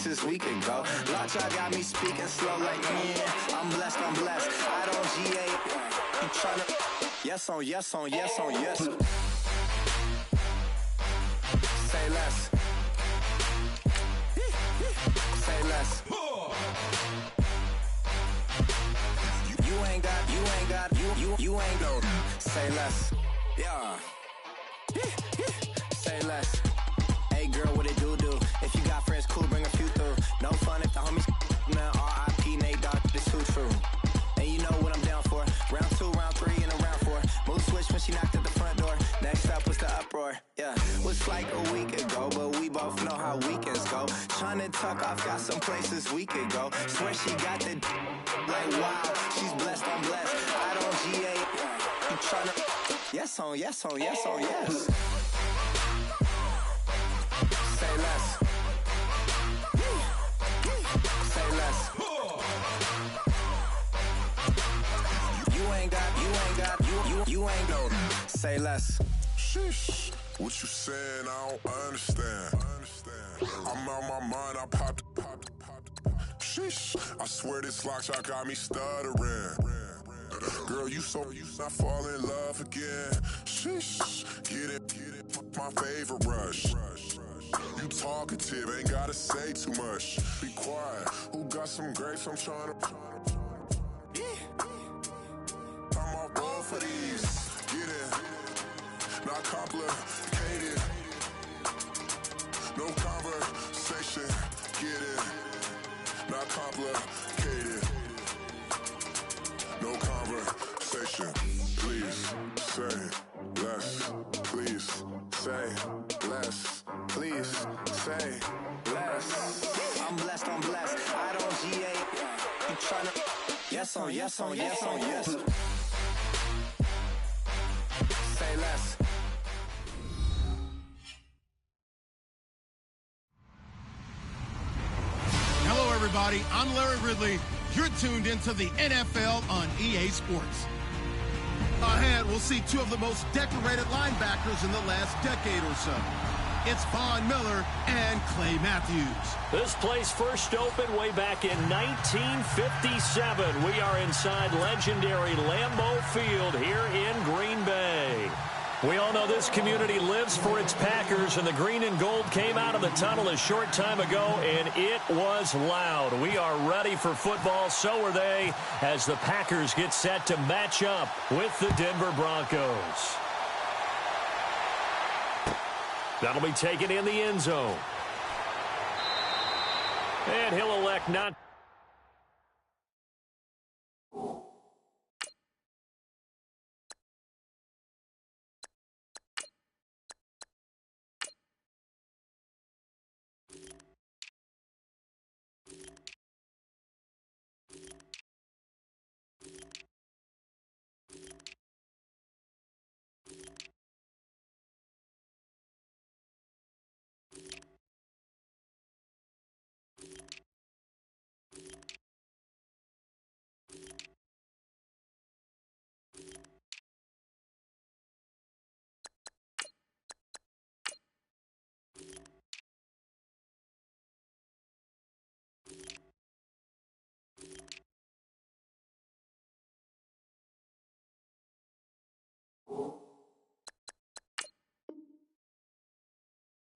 places we could go. Watch, I got me speaking slow like, yeah, I'm blessed, I don't GA. You tryna, yes on yes on yes on yes. Say less. Say less. You ain't got, you ain't no. Say less. Yeah. Say less. Hey girl, what it do? If you got friends, cool, bring a few through. No fun if the homies, man, R.I.P. Nate Dogg, this too true. And you know what I'm down for. Round 2, round 3, and a round 4. Mood switch when she knocked at the front door. Next up was the uproar. Yeah, was like a week ago, but we both know how weekends go. Tryna tuck off, got some places we could go. Swear she got the like wow, she's blessed, I'm blessed. I don't GA. You tryna yes on yes on yes on yes. Say less. Say less. You ain't got, you ain't no. Say less. Sheesh. What you saying? I don't understand. I'm out my mind. I popped. Sheesh. I swear this lock shot got me stuttering. Girl, you not fall in love again. Sheesh. Get it. My favorite rush. You talkative, ain't gotta say too much. Be quiet. Who got some grapes? I'm trying to. I'm all roll for these. Get in. Not complicated. No conversation. Get in. Not complicated. No conversation. Please say less. Please say less. Please say less. I'm blessed, I don't GA. You tryna yes on yes on yes on yes. Say less. Hello everybody, I'm Larry Ridley. You're tuned into the NFL on EA Sports. Ahead, we'll see two of the most decorated linebackers in the last decade or so. It's Von Miller and Clay Matthews. This place first opened way back in 1957. We are inside legendary Lambeau Field here in Green Bay. We all know this community lives for its Packers, and the green and gold came out of the tunnel a short time ago, and it was loud. We are ready for football, so are they, as the Packers get set to match up with the Denver Broncos. That'll be taken in the end zone. And he'll elect not.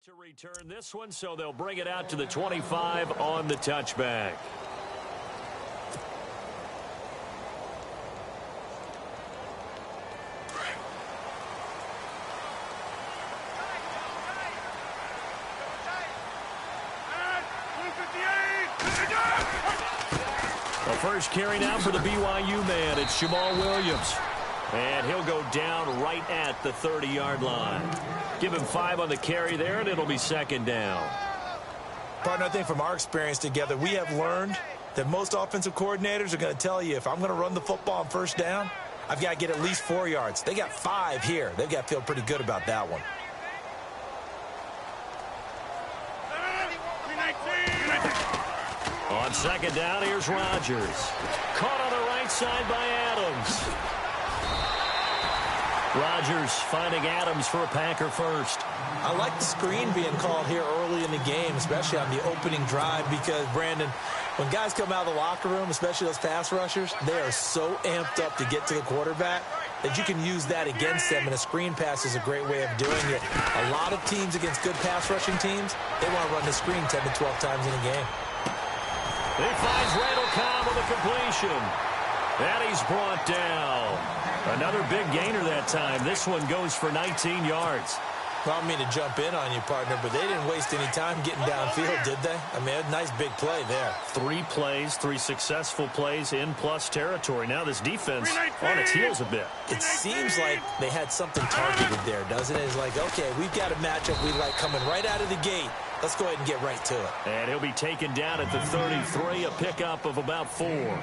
To return this one, so they'll bring it out to the 25 on the touchback. The first carry now for the BYU man. It's Jamal Williams. And he'll go down right at the 30-yard line. Give him 5 on the carry there, and it'll be second down. Partner, I think from our experience together, we have learned that most offensive coordinators are going to tell you, if I'm going to run the football on first down, I've got to get at least 4 yards. They got 5 here. They've got to feel pretty good about that one. On second down, here's Rodgers. Caught on the right side by Adams. Rodgers finding Adams for a Packer first. I like the screen being called here early in the game, especially on the opening drive, because, Brandon, when guys come out of the locker room, especially those pass rushers, they are so amped up to get to the quarterback that you can use that against them, and a screen pass is a great way of doing it. A lot of teams against good pass rushing teams, they want to run the screen 10 to 12 times in a game. He finds Randall Cobb with a completion. And he's brought down. Another big gainer that time. This one goes for 19 yards. Well, I don't mean to jump in on you, partner, but they didn't waste any time getting downfield, did they? I mean, a nice big play there. 3 plays, 3 successful plays in plus territory. Now this defense on its heels a bit. It seems like they had something targeted there, doesn't it? It's like, okay, we've got a matchup we like coming right out of the gate. Let's go ahead and get right to it. And he'll be taken down at the 33, a pickup of about 4.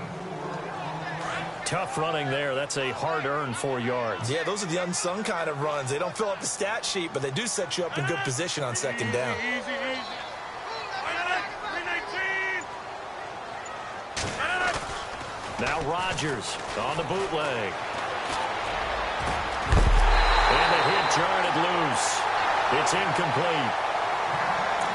Tough running there. That's a hard-earned 4 yards. Yeah, those are the unsung kind of runs. They don't fill up the stat sheet, but they do set you up in good position on second down. Now Rodgers on the bootleg. And the hit jarred it loose. It's incomplete.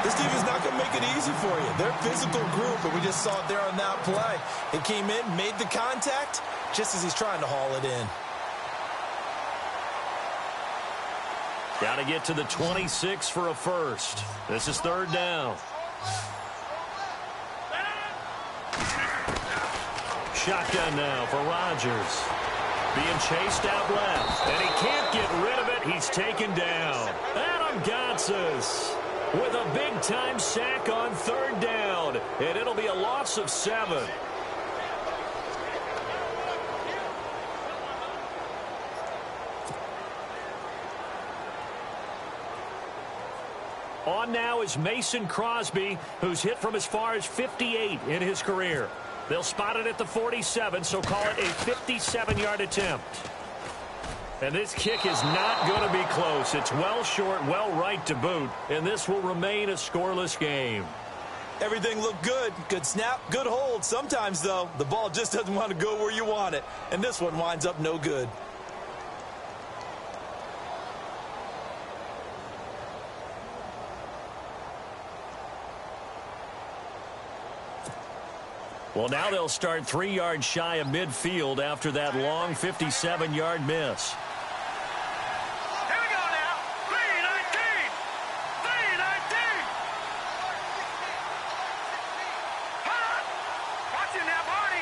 This team is not going to make it easy for you. They're a physical group, and we just saw it there on that play. It came in, made the contact, just as he's trying to haul it in. Got to get to the 26 for a first. This is third down. Shotgun now for Rodgers. Being chased out left, and he can't get rid of it. He's taken down. Adam Gotsis with a big-time sack on third down, and it'll be a loss of 7. On now is Mason Crosby, who's hit from as far as 58 in his career. They'll spot it at the 47, so call it a 57-yard attempt. And this kick is not going to be close. It's well short, well right to boot, and this will remain a scoreless game. Everything looked good. Good snap, good hold. Sometimes, though, the ball just doesn't want to go where you want it, and this one winds up no good. Well, now they'll start 3 yards shy of midfield after that long 57-yard miss. Here we go now. 3-19. 3-19. Watching that party.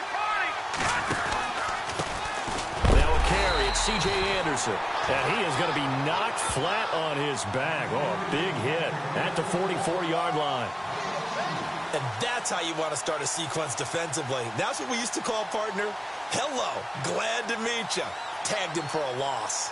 Now a carry. It's C.J. Anderson. And he is going to be knocked flat on his back. Oh, a big hit at the 44-yard line. And that's how you want to start a sequence defensively. That's what we used to call, partner, hello, glad to meet you. Tagged him for a loss.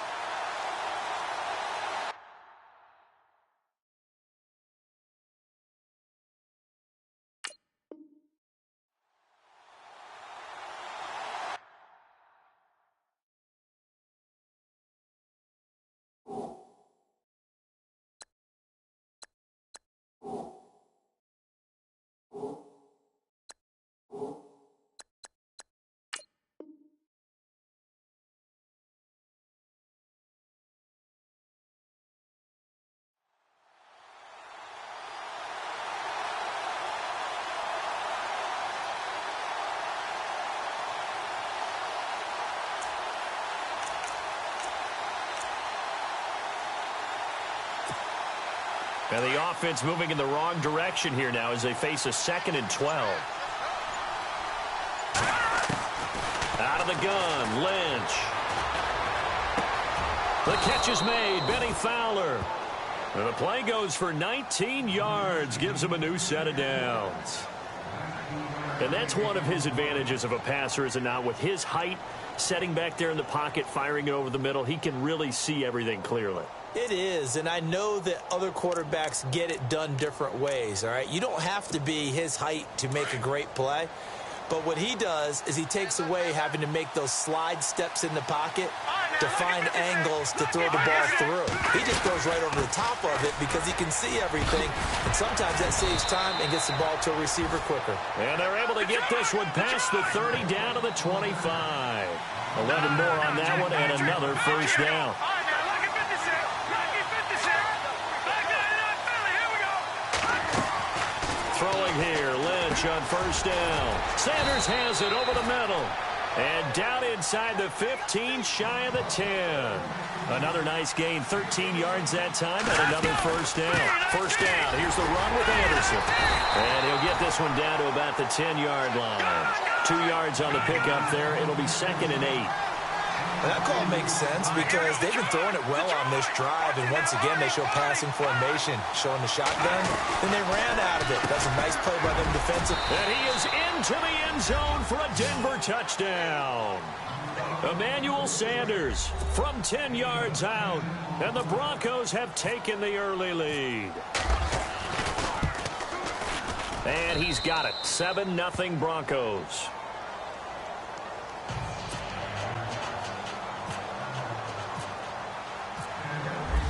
And the offense moving in the wrong direction here now as they face a 2nd and 12. Out of the gun, Lynch. The catch is made, Benny Fowler. And the play goes for 19 yards, gives him a new set of downs. And that's one of his advantages of a passer, is it not? With his height, setting back there in the pocket, firing it over the middle, he can really see everything clearly. It is, and I know that other quarterbacks get it done different ways, all right? You don't have to be his height to make a great play, but what he does is he takes away having to make those slide steps in the pocket to find angles to throw the ball through. He just throws right over the top of it because he can see everything, and sometimes that saves time and gets the ball to a receiver quicker. And they're able to get this one past the 30 down to the 25. 11 more on that one and another first down. catch on first down. Sanders has it over the middle. And down inside the 15, shy of the 10. Another nice gain, 13 yards that time, and another first down. First down, here's the run with Anderson. And he'll get this one down to about the 10-yard line. 2 yards on the pickup there. It'll be 2nd and 8. And that call makes sense because they've been throwing it well on this drive, and once again they show passing formation, showing the shotgun. Then they ran out of it. That's a nice play by them defensively. And he is into the end zone for a Denver touchdown. Emmanuel Sanders from 10 yards out, and the Broncos have taken the early lead. And he's got it, 7-0 Broncos.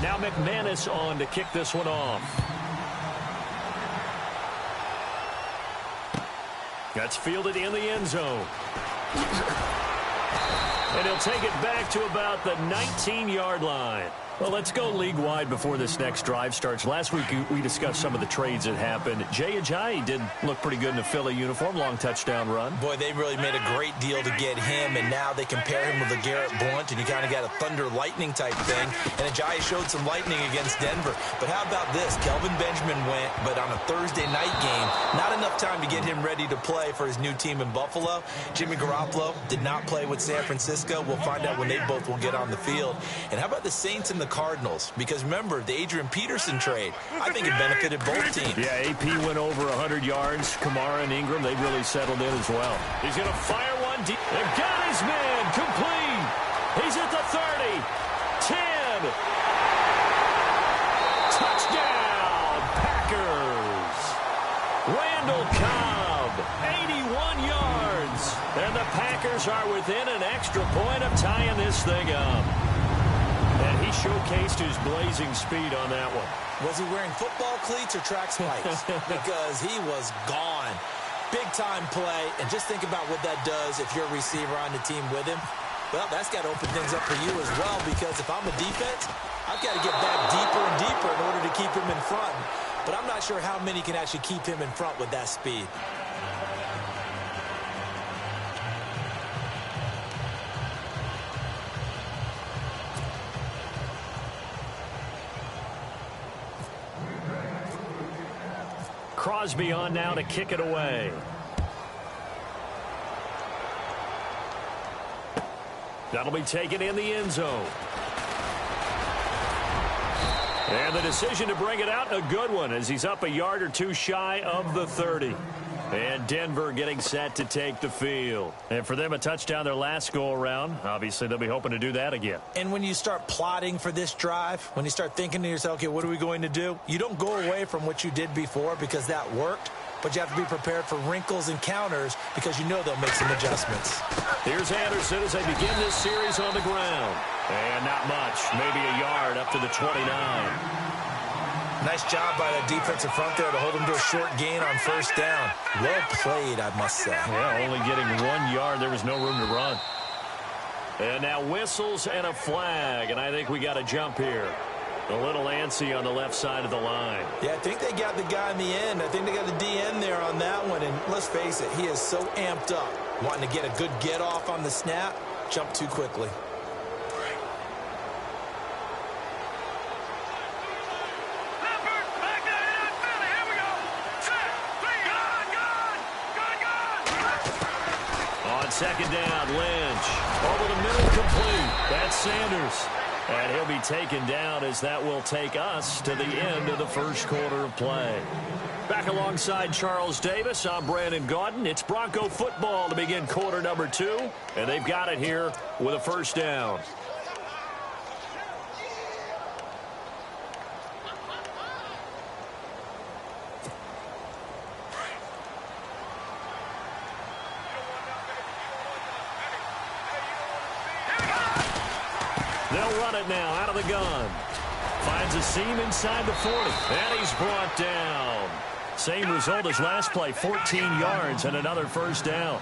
Now McManus on to kick this one off. That's fielded in the end zone. And he'll take it back to about the 19-yard line. Well, let's go league-wide before this next drive starts. Last week, we discussed some of the trades that happened. Jay Ajayi did look pretty good in a Philly uniform, long touchdown run. Boy, they really made a great deal to get him, and now they compare him with a Garrett Blount, and you kind of got a thunder-lightning type thing. And Ajayi showed some lightning against Denver. But how about this? Kelvin Benjamin went, but on a Thursday night game, not enough time to get him ready to play for his new team in Buffalo. Jimmy Garoppolo did not play with San Francisco. We'll find out when they both will get on the field. And how about the Saints and the Cardinals? Because remember, the Adrian Peterson trade, I think it benefited both teams. Yeah, AP went over 100 yards. Kamara and Ingram, they really settled in as well. He's going to fire one deep. They've got his man complete. He's at the 30. 10. Touchdown, Packers. Randall Cobb, 81 yards. And the Packers are within an extra point of tying this thing up. And he showcased his blazing speed on that one. Was he wearing football cleats or track spikes? Because he was gone. Big-time play, and just think about what that does if you're a receiver on the team with him. Well, that's got to open things up for you as well, because if I'm a defense, I've got to get back deeper and deeper in order to keep him in front. But I'm not sure how many can actually keep him in front with that speed. Crosby on now to kick it away. That'll be taken in the end zone. And the decision to bring it out, a good one, as he's up a yard or two shy of the 30. And Denver getting set to take the field. And for them, a touchdown their last go-around. Obviously, they'll be hoping to do that again. And when you start plotting for this drive, when you start thinking to yourself, okay, what are we going to do? You don't go away from what you did before because that worked, but you have to be prepared for wrinkles and counters because you know they'll make some adjustments. Here's Anderson as they begin this series on the ground. And not much, maybe a yard up to the 29. Nice job by that defensive front there to hold him to a short gain on first down. Well played, I must say. Yeah, only getting 1 yard. There was no room to run. And now whistles and a flag, and I think we got a jump here. A little antsy on the left side of the line. Yeah, I think they got the guy in the end. I think they got the DN there on that one, and let's face it, he is so amped up, wanting to get a good get-off on the snap, jump too quickly. Second down, Lynch. Over the middle, complete. That's Sanders. And he'll be taken down as that will take us to the end of the first quarter of play. Back alongside Charles Davis, I'm Brandon Gaudin. It's Bronco football to begin quarter number 2. And they've got it here with a first down. They'll run it now out of the gun. Finds a seam inside the 40. And he's brought down. Same result as last play, 14 yards and another first down.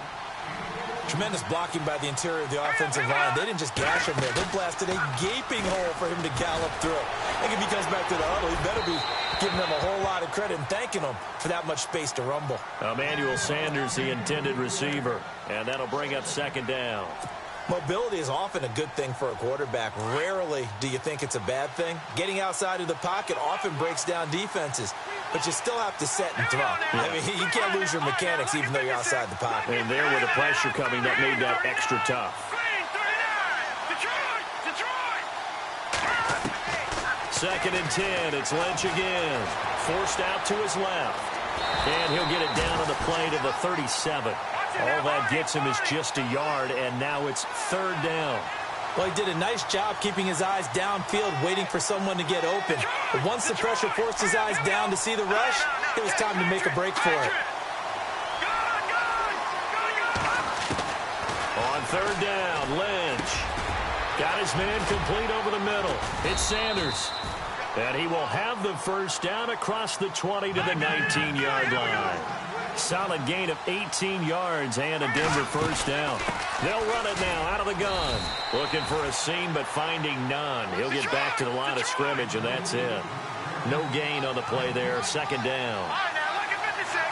Tremendous blocking by the interior of the offensive line. They didn't just gash him there. They blasted a gaping hole for him to gallop through. I think if he comes back to the huddle, he better be giving them a whole lot of credit and thanking them for that much space to rumble. Emmanuel Sanders, the intended receiver, and that'll bring up second down. Mobility is often a good thing for a quarterback. Rarely do you think it's a bad thing. Getting outside of the pocket often breaks down defenses, but you still have to set and throw. I mean, you can't lose your mechanics even though you're outside the pocket. And there with the pressure coming, that made that extra tough. Second and 10, it's Lynch again. Forced out to his left. And he'll get it down on the play to the 37. All that gets him is just a yard, and now it's third down. Well, he did a nice job keeping his eyes downfield, waiting for someone to get open. But once the pressure forced his eyes down to see the rush, it was time to make a break for it. On third down, Lynch got his man complete over the middle. It's Sanders. And he will have the first down across the 20 to the 19-yard line. Solid gain of 18 yards and a Denver first down. They'll run it now out of the gun. Looking for a seam, but finding none. He'll get back to the line of scrimmage, and that's it. No gain on the play there. Second down.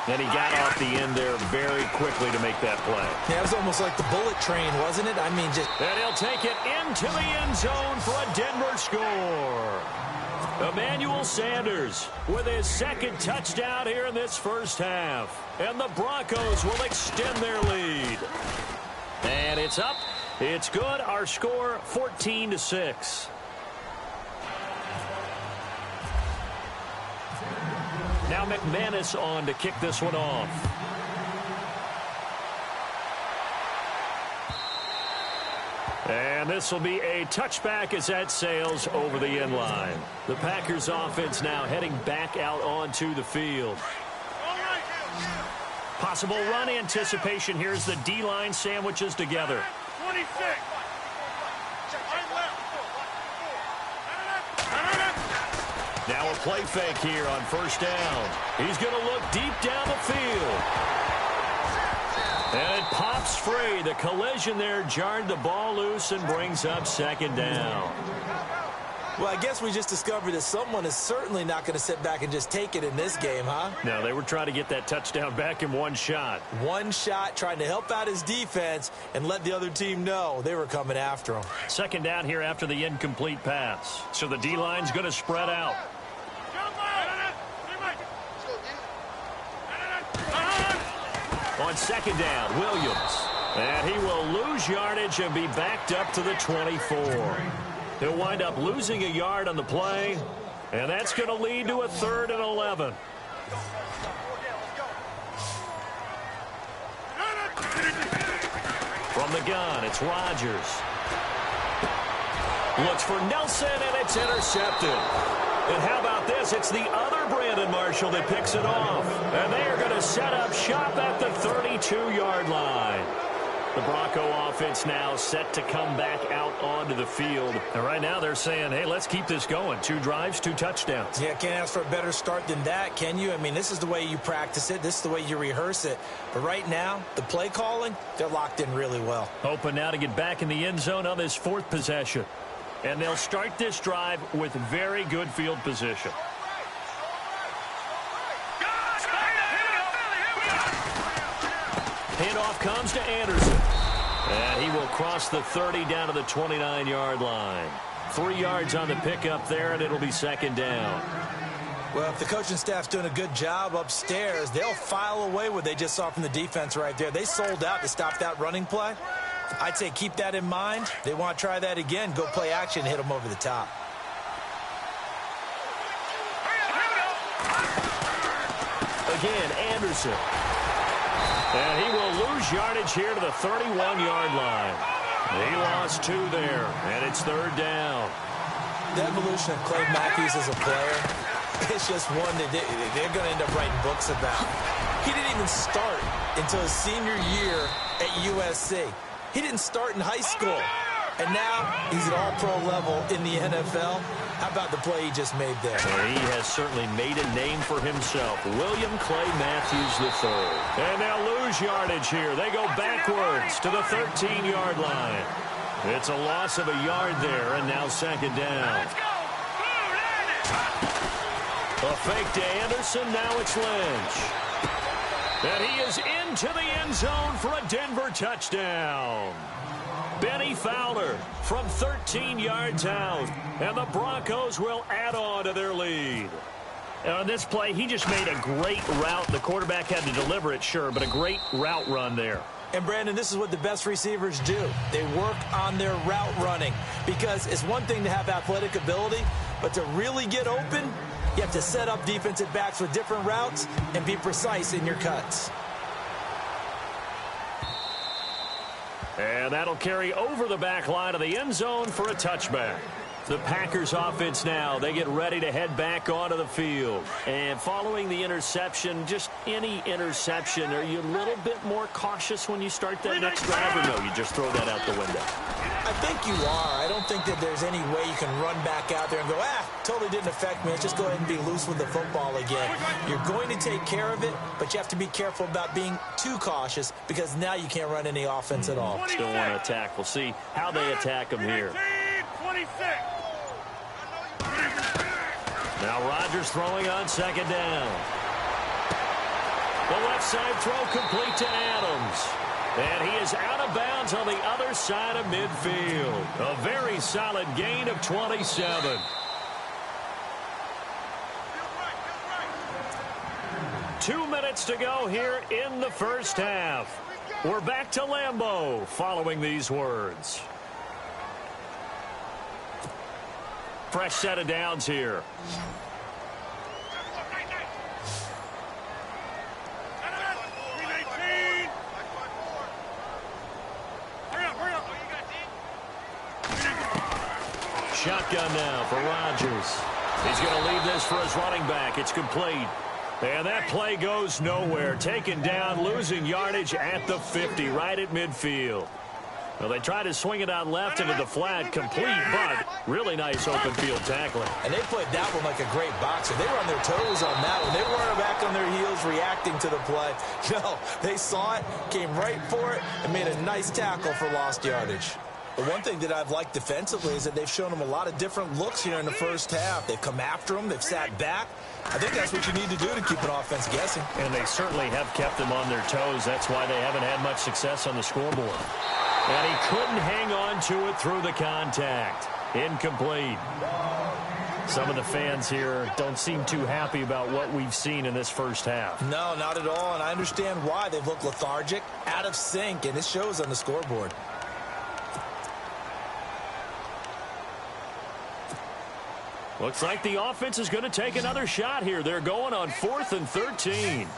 And he got off the end there very quickly to make that play. Yeah, it was almost like the bullet train, wasn't it? I mean, just... And he'll take it into the end zone for a Denver score. Emmanuel Sanders with his second touchdown here in this first half. And the Broncos will extend their lead. And it's up. It's good. Our score, 14-6. Now McManus on to kick this one off. And this will be a touchback as that sails over the end line. The Packers offense now heading back out onto the field. Possible run anticipation. Here's the D-line sandwiches together. 26. Now a play fake here on first down. He's going to look deep down the field. And it pops free. The collision there jarred the ball loose and brings up second down. Well, I guess we just discovered that someone is certainly not going to sit back and just take it in this game, huh? No, they were trying to get that touchdown back in one shot. One shot, trying to help out his defense and let the other team know they were coming after him. Second down here after the incomplete pass. So the D-line's going to spread out. On second down, Williams. And he will lose yardage and be backed up to the 24. He'll wind up losing a yard on the play, and that's going to lead to a 3rd and 11. From the gun, it's Rodgers. Looks for Nelson, and it's intercepted. And how about this? It's the other Brandon Marshall that picks it off. And they are going to set up shop at the 32-yard line. The Bronco offense now set to come back out onto the field. And right now they're saying, hey, let's keep this going. 2 drives, 2 touchdowns. Yeah, can't ask for a better start than that, can you? I mean, this is the way you practice it. This is the way you rehearse it. But right now, the play calling, they're locked in really well. Hoping now to get back in the end zone on this 4th possession. And they'll start this drive with very good field position. Handoff comes to Anderson. And he will cross the 30 down to the 29-yard line. 3 yards on the pickup there, and it'll be second down. Well, if the coaching staff's doing a good job upstairs, they'll file away what they just saw from the defense right there. They sold out to stop that running play. I'd say keep that in mind. They want to try that again. Go play action, hit them over the top. Again, Anderson. And he will lose yardage here to the 31-yard line. He lost 2 there, and it's 3rd down. The evolution of Clay Matthews as a player, it's just one that they're going to end up writing books about. He didn't even start until his senior year at USC. He didn't start in high school, and now he's at all-pro level in the NFL. How about the play he just made there? Well, he has certainly made a name for himself. William Clay Matthews III. And now lose yardage here. They go backwards to the 13-yard line. It's a loss of a yard there, and now second down. A fake to Anderson. Now it's Lynch. And he is into the end zone for a Denver touchdown. Benny Fowler from 13 yards out. And the Broncos will add on to their lead. On this play, he just made a great route. The quarterback had to deliver it, sure, but a great route run there. And, Brandon, this is what the best receivers do. They work on their route running because it's one thing to have athletic ability, but to really get open, you have to set up defensive backs with different routes and be precise in your cuts. And that'll carry over the back line of the end zone for a touchback. The Packers offense now, they get ready to head back onto the field. And following the interception, just any interception, are you a little bit more cautious when you start that next drive, or no, you just throw that out the window? I think you are. I don't think that there's any way you can run back out there and go, totally didn't affect me. Let's just go ahead and be loose with the football again. You're going to take care of it, but you have to be careful about being too cautious because now you can't run any offense at all. Still want to attack. We'll see how they attack them here. 26. Now Rodgers throwing on second down. The left side throw complete to Adams. And he is out of bounds on the other side of midfield. A very solid gain of 27. Two minutes to go here in the first half. We're back to Lambeau following these words. Fresh set of downs here. Shotgun now for Rodgers. He's going to leave this for his running back. It's complete. And that play goes nowhere. Taken down, losing yardage at the 50, right at midfield. Well, they tried to swing it out left into the flat, complete, but really nice open field tackling. And they played that one like a great boxer. They were on their toes on that one. They weren't back on their heels reacting to the play. No, they saw it, came right for it, and made a nice tackle for lost yardage. The one thing that I've liked defensively is that they've shown them a lot of different looks here in the first half. They've come after them. They've sat back. I think that's what you need to do to keep an offense guessing. And they certainly have kept them on their toes. That's why they haven't had much success on the scoreboard. And he couldn't hang on to it through the contact. Incomplete. Some of the fans here don't seem too happy about what we've seen in this first half. No, not at all, and I understand why. They've looked lethargic, out of sync, and it shows on the scoreboard. Looks like the offense is going to take another shot here. They're going on 4th and 13.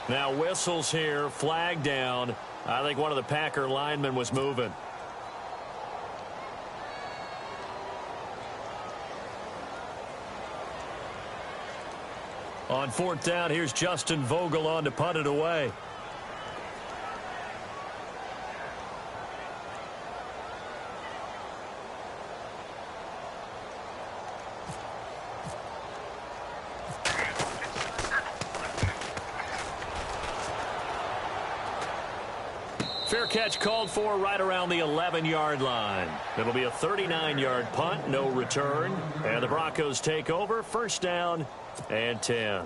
Now whistles here, flag down. I think one of the Packer linemen was moving. On 4th down, here's Justin Vogel on to punt it away. Fair catch called for right around the 11-yard line. It'll be a 39-yard punt, no return. And the Broncos take over, 1st down and 10.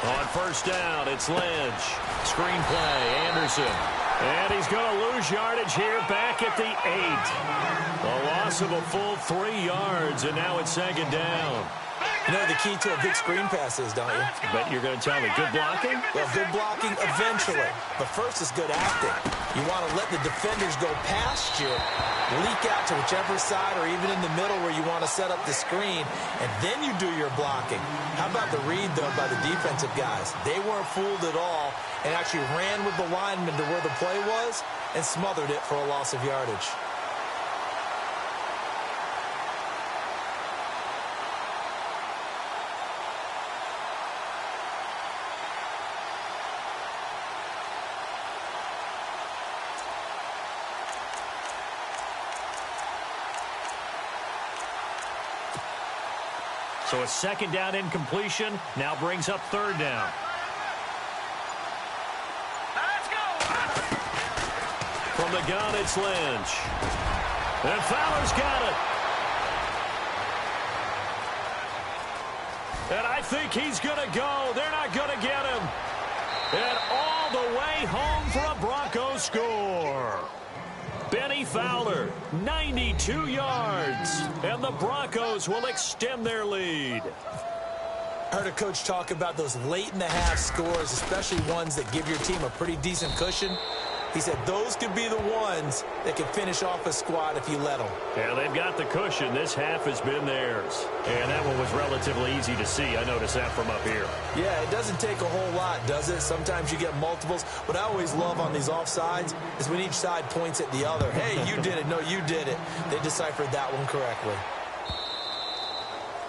On 1st down, it's Lynch. Screen play, Anderson. And he's going to lose yardage here back at the 8. A loss of a full 3 yards, and now it's 2nd down. You know the key to a big screen pass is, don't you? But you're going to tell me good blocking? Well, good blocking eventually. But first is good acting. You want to let the defenders go past you, leak out to whichever side or even in the middle where you want to set up the screen, and then you do your blocking. How about the read, though, by the defensive guys? They weren't fooled at all and actually ran with the lineman to where the play was and smothered it for a loss of yardage. So a second down incompletion now brings up third down. Let's go. From the gun, it's Lynch. And Fowler's got it. And I think he's going to go. They're not going to get him. And all the way home for a Broncos score. Benny Fowler, 92 yards. And the Broncos will extend their lead. I heard a coach talk about those late-in-the-half scores, especially ones that give your team a pretty decent cushion. He said those could be the ones that can finish off a squad if you let them. Yeah, they've got the cushion. This half has been theirs. And that one was relatively easy to see. I noticed that from up here. Yeah, it doesn't take a whole lot, does it? Sometimes you get multiples. What I always love on these offsides is when each side points at the other. Hey, you did it. No, you did it. They deciphered that one correctly.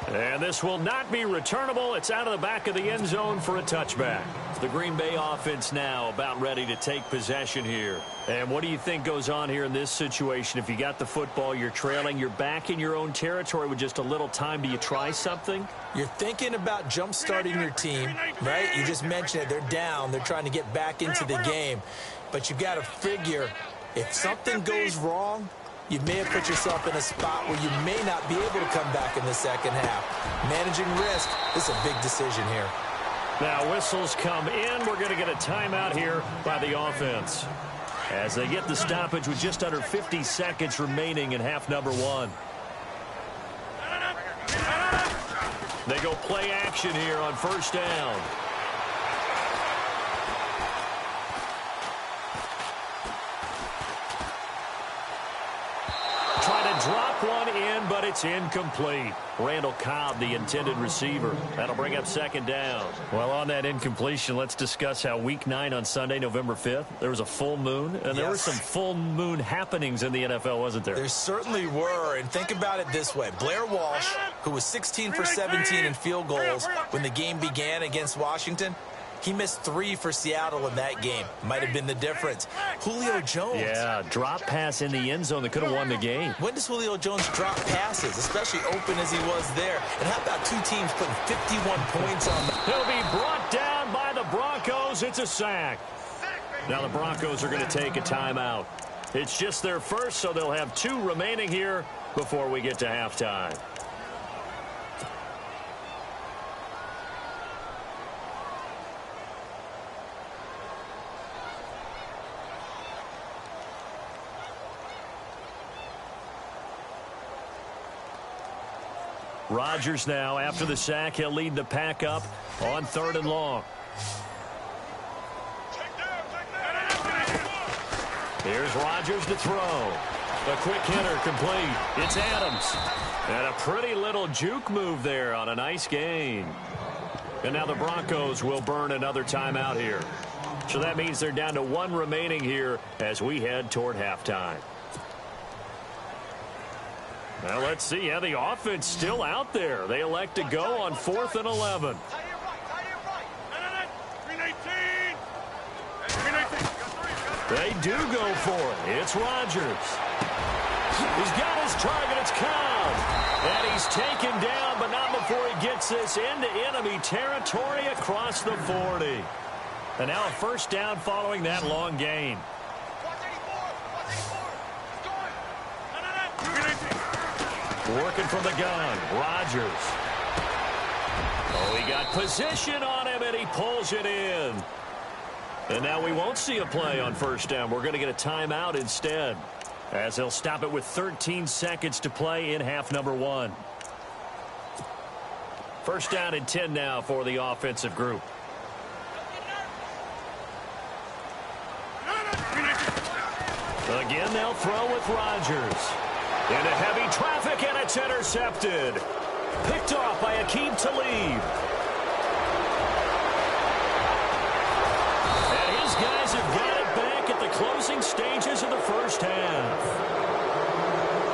And this will not be returnable. It's out of the back of the end zone for a touchback. The Green Bay offense now about ready to take possession here. And what do you think goes on here in this situation? If you got the football, you're trailing, you're back in your own territory with just a little time. Do you try something? You're thinking about jump-starting your team, right? You just mentioned it. They're down. They're trying to get back into the game. But you've got to figure if something goes wrong, you may have put yourself in a spot where you may not be able to come back in the second half. Managing risk is a big decision here. Now whistles come in. We're going to get a timeout here by the offense as they get the stoppage with just under 50 seconds remaining in half number one. They go play action here on first down. Drop one in, but it's incomplete. Randall Cobb, the intended receiver. That'll bring up second down. Well, on that incompletion, let's discuss how Week 9 on Sunday, November 5th, there was a full moon, and there were some full moon happenings in the NFL, wasn't there? There certainly were, and think about it this way. Blair Walsh, who was 16 for 17 in field goals when the game began against Washington, he missed 3 for Seattle in that game. Might have been the difference. Julio Jones. Yeah, drop pass in the end zone that could have won the game. When does Julio Jones drop passes, especially open as he was there? And how about two teams putting 51 points on them? He'll be brought down by the Broncos. It's a sack. Now the Broncos are going to take a timeout. It's just their first, so they'll have 2 remaining here before we get to halftime. Rodgers now, after the sack, he'll lead the pack up on 3rd and long. Here's Rodgers to throw. A quick hitter complete. It's Adams. And a pretty little juke move there on a nice gain. And now the Broncos will burn another timeout here. So that means they're down to 1 remaining here as we head toward halftime. Well, let's see. Yeah, the offense still out there. They elect to go on 4th and 11. They do go for it. It's Rodgers. He's got his target. It's Cobb. And he's taken down, but not before he gets this into enemy territory across the 40. And now a first down following that long gain. Working from the gun, Rodgers. Oh, he got position on him, and he pulls it in. And now we won't see a play on first down. We're going to get a timeout instead, as they'll stop it with 13 seconds to play in half number 1. First down and 10 now for the offensive group. Again, they'll throw with Rodgers. Into heavy traffic, and it's intercepted. Picked off by Aqib Talib. And his guys have got it back at the closing stages of the first half.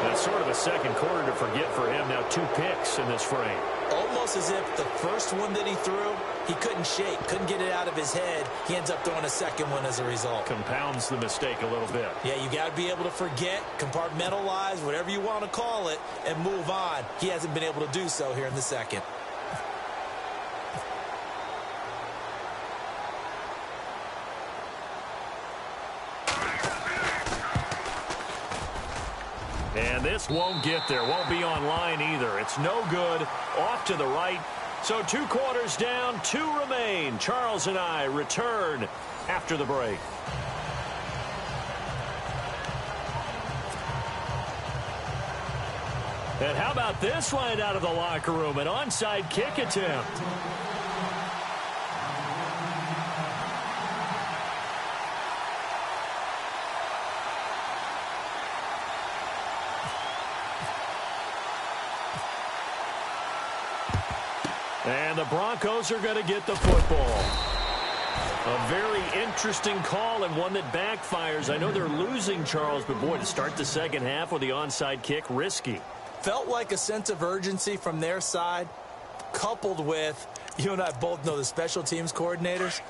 That's sort of a second quarter to forget for him. Now 2 picks in this frame. almost as if the first one that he threw, he couldn't shake, couldn't get it out of his head. He ends up throwing a second one as a result. Compounds the mistake a little bit. Yeah, you got to be able to forget, compartmentalize, whatever you want to call it, and move on. He hasn't been able to do so here in the second. And this won't get there. Won't be online either. It's no good. Off to the right. So 2 quarters down, 2 remain. Charles and I return after the break. And how about this one out of the locker room? An onside kick attempt. And the Broncos are going to get the football. A very interesting call and one that backfires. I know they're losing, Charles, but boy, to start the second half with the onside kick, risky. Felt like a sense of urgency from their side, coupled with, you and I both know the special teams coordinators,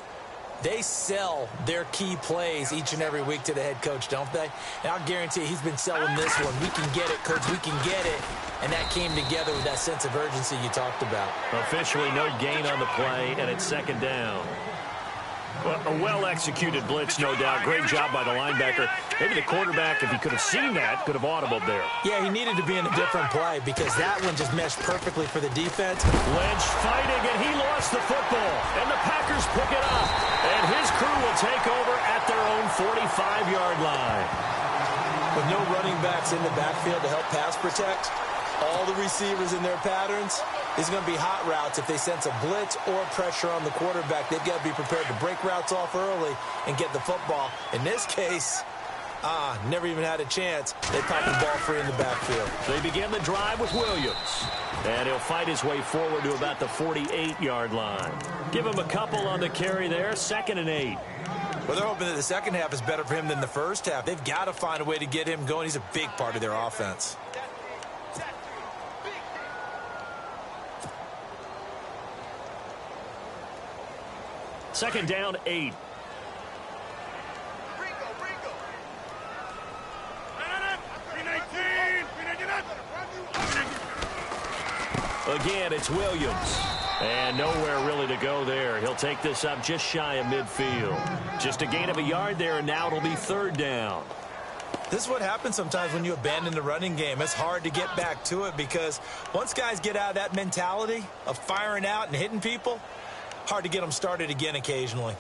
they sell their key plays each and every week to the head coach, don't they? And I'll guarantee he's been selling this one. We can get it, coach, we can get it. And that came together with that sense of urgency you talked about. Officially no gain on the play, and it's second down. Well, a well-executed blitz, no doubt. Great job by the linebacker. Maybe the quarterback, if he could have seen that, could have audibled there. Yeah, he needed to be in a different play because that one just meshed perfectly for the defense. Lynch fighting, and he lost the football. And the Packers pick it up. And his crew will take over at their own 45-yard line. With no running backs in the backfield to help pass protect, all the receivers in their patterns, is going to be hot routes. If they sense a blitz or pressure on the quarterback, they've got to be prepared to break routes off early and get the football. In this case, never even had a chance. They popped the ball free in the backfield. They begin the drive with Williams. And he'll fight his way forward to about the 48-yard line. Give him a couple on the carry there, 2nd and 8. Well, they're hoping that the second half is better for him than the first half. They've got to find a way to get him going. He's a big part of their offense. Second down, 8. Again, it's Williams. And nowhere really to go there. He'll take this up just shy of midfield. Just a gain of a yard there, and now it'll be 3rd down. This is what happens sometimes when you abandon the running game. It's hard to get back to it because once guys get out of that mentality of firing out and hitting people, hard to get them started again occasionally.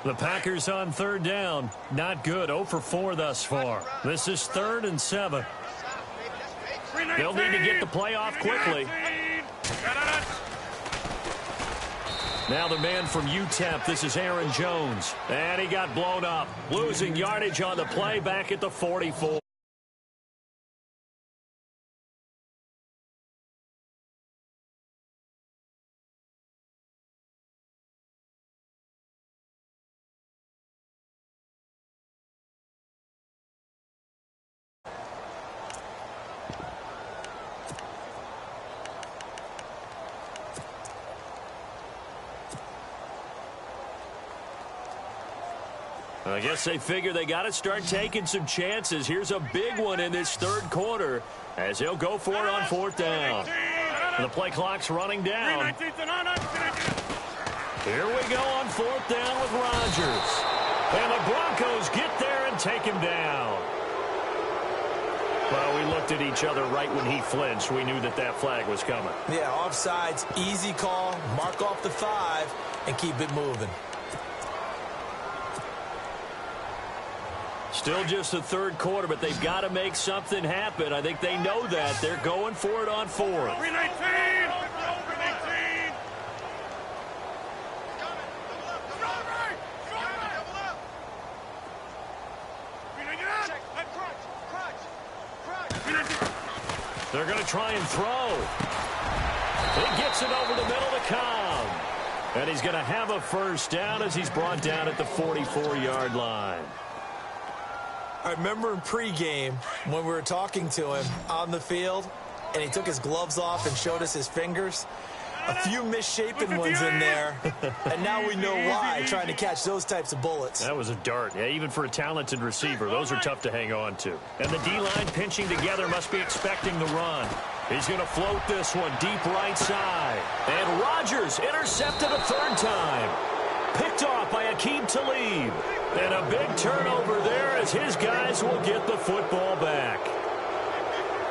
The Packers on 3rd down. Not good. 0 for 4 thus far. This is 3rd and 7. They'll need to get the play off quickly. Now the man from UTEP, this is Aaron Jones. And he got blown up. Losing yardage on the play back at the 44. I guess they figure they got to start taking some chances. Here's a big one in this 3rd quarter as he'll go for it on 4th down. The play clock's running down. Here we go on 4th down with Rodgers. And the Broncos get there and take him down. Well, we looked at each other right when he flinched. We knew that that flag was coming. Yeah, offsides, easy call, mark off the 5, and keep it moving. Still just the 3rd quarter, but they've got to make something happen. I think they know that. They're going for it on 4th. 319! They're going to try and throw. He gets it over the middle to Cobb. And he's going to have a first down as he's brought down at the 44-yard line. I remember in pregame when we were talking to him on the field, and he took his gloves off and showed us his fingers. A few misshapen ones in there, and now we know why, trying to catch those types of bullets. That was a dart. Yeah, even for a talented receiver, those are tough to hang on to. And the D-line pinching together must be expecting the run. He's going to float this one deep right side. And Rodgers intercepted a third time. Picked off by Aqib Talib. And a big turnover there as his guys will get the football back.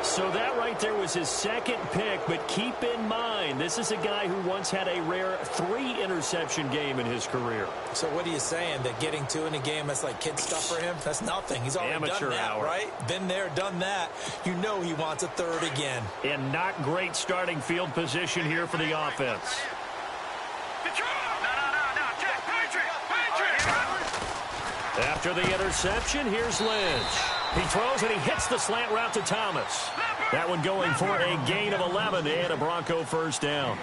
So that right there was his second pick, but keep in mind, this is a guy who once had a rare 3-interception game in his career. So what are you saying, that getting 2 in a game, that's like kid stuff for him? That's nothing. He's already Amateur done that, hour. right? Been there, done that. You know he wants a third again. And not great starting field position here for the offense. After the interception, here's Lynch. He throws and he hits the slant route to Thomas. That one going for a gain of 11 and a Bronco first down.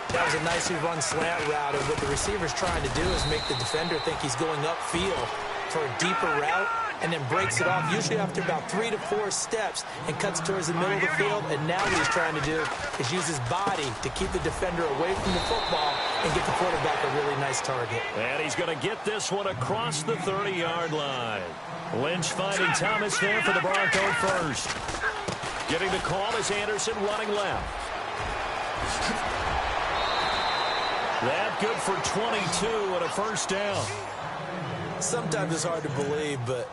That was a nicely run slant route, and what the receiver's trying to do is make the defender think he's going upfield for a deeper route, and then breaks it off, usually after about 3 to 4 steps, and cuts towards the middle of the field. And now what he's trying to do is use his body to keep the defender away from the football and get the quarterback a really nice target. And he's going to get this one across the 30-yard line. Lynch finding Thomas there for the Bronco first. Getting the call is Anderson running left. That good for 22 and a first down. Sometimes it's hard to believe, but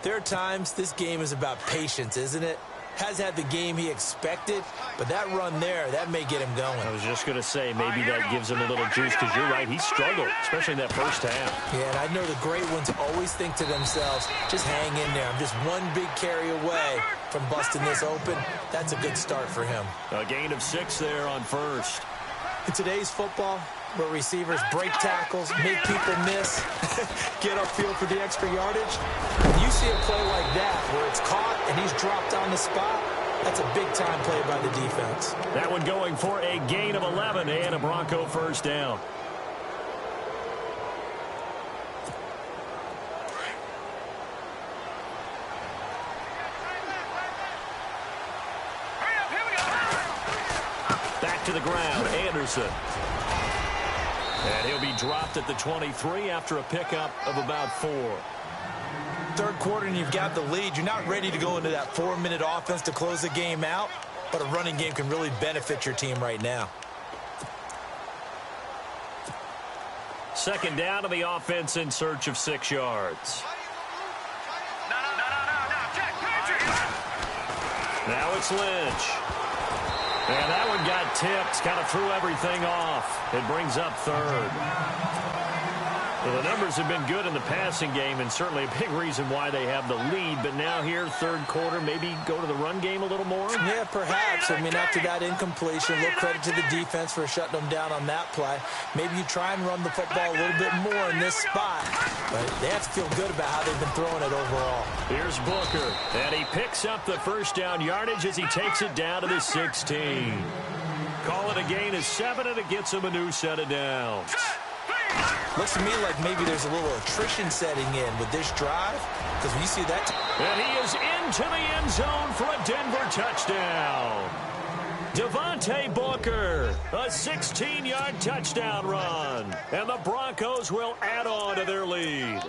there are times this game is about patience, isn't it? Has had the game he expected, but that run there, that may get him going. I was just going to say, maybe that gives him a little juice, because you're right, he struggled, especially in that first half. Yeah, and I know the great ones always think to themselves, just hang in there. I'm just one big carry away from busting this open. That's a good start for him. A gain of 6 there on first. In today's football, where receivers break tackles, make people miss, get upfield for the extra yardage, when you see a play like that where it's caught and he's dropped on the spot, that's a big-time play by the defense. That one going for a gain of 11 and a Bronco first down. Back to the ground, Anderson. And he'll be dropped at the 23 after a pickup of about 4. Third quarter and you've got the lead. You're not ready to go into that 4-minute offense to close the game out, but a running game can really benefit your team right now. Second down to the offense in search of 6 yards. Now it's Lynch. And that one got tipped, kind of threw everything off. It brings up third. Well, the numbers have been good in the passing game, and certainly a big reason why they have the lead. But now here, third quarter, maybe go to the run game a little more? Yeah, perhaps. I mean, after that incompletion, a little credit to the defense for shutting them down on that play. Maybe you try and run the football a little bit more in this spot. But they have to feel good about how they've been throwing it overall. Here's Booker, and he picks up the first down yardage as he takes it down to the 16. Call it a gain of 7, and it gets him a new set of downs. Looks to me like maybe there's a little attrition setting in with this drive, because when you see that. And he is into the end zone for a Denver touchdown. Devontae Booker, a 16-yard touchdown run. And the Broncos will add on to their lead.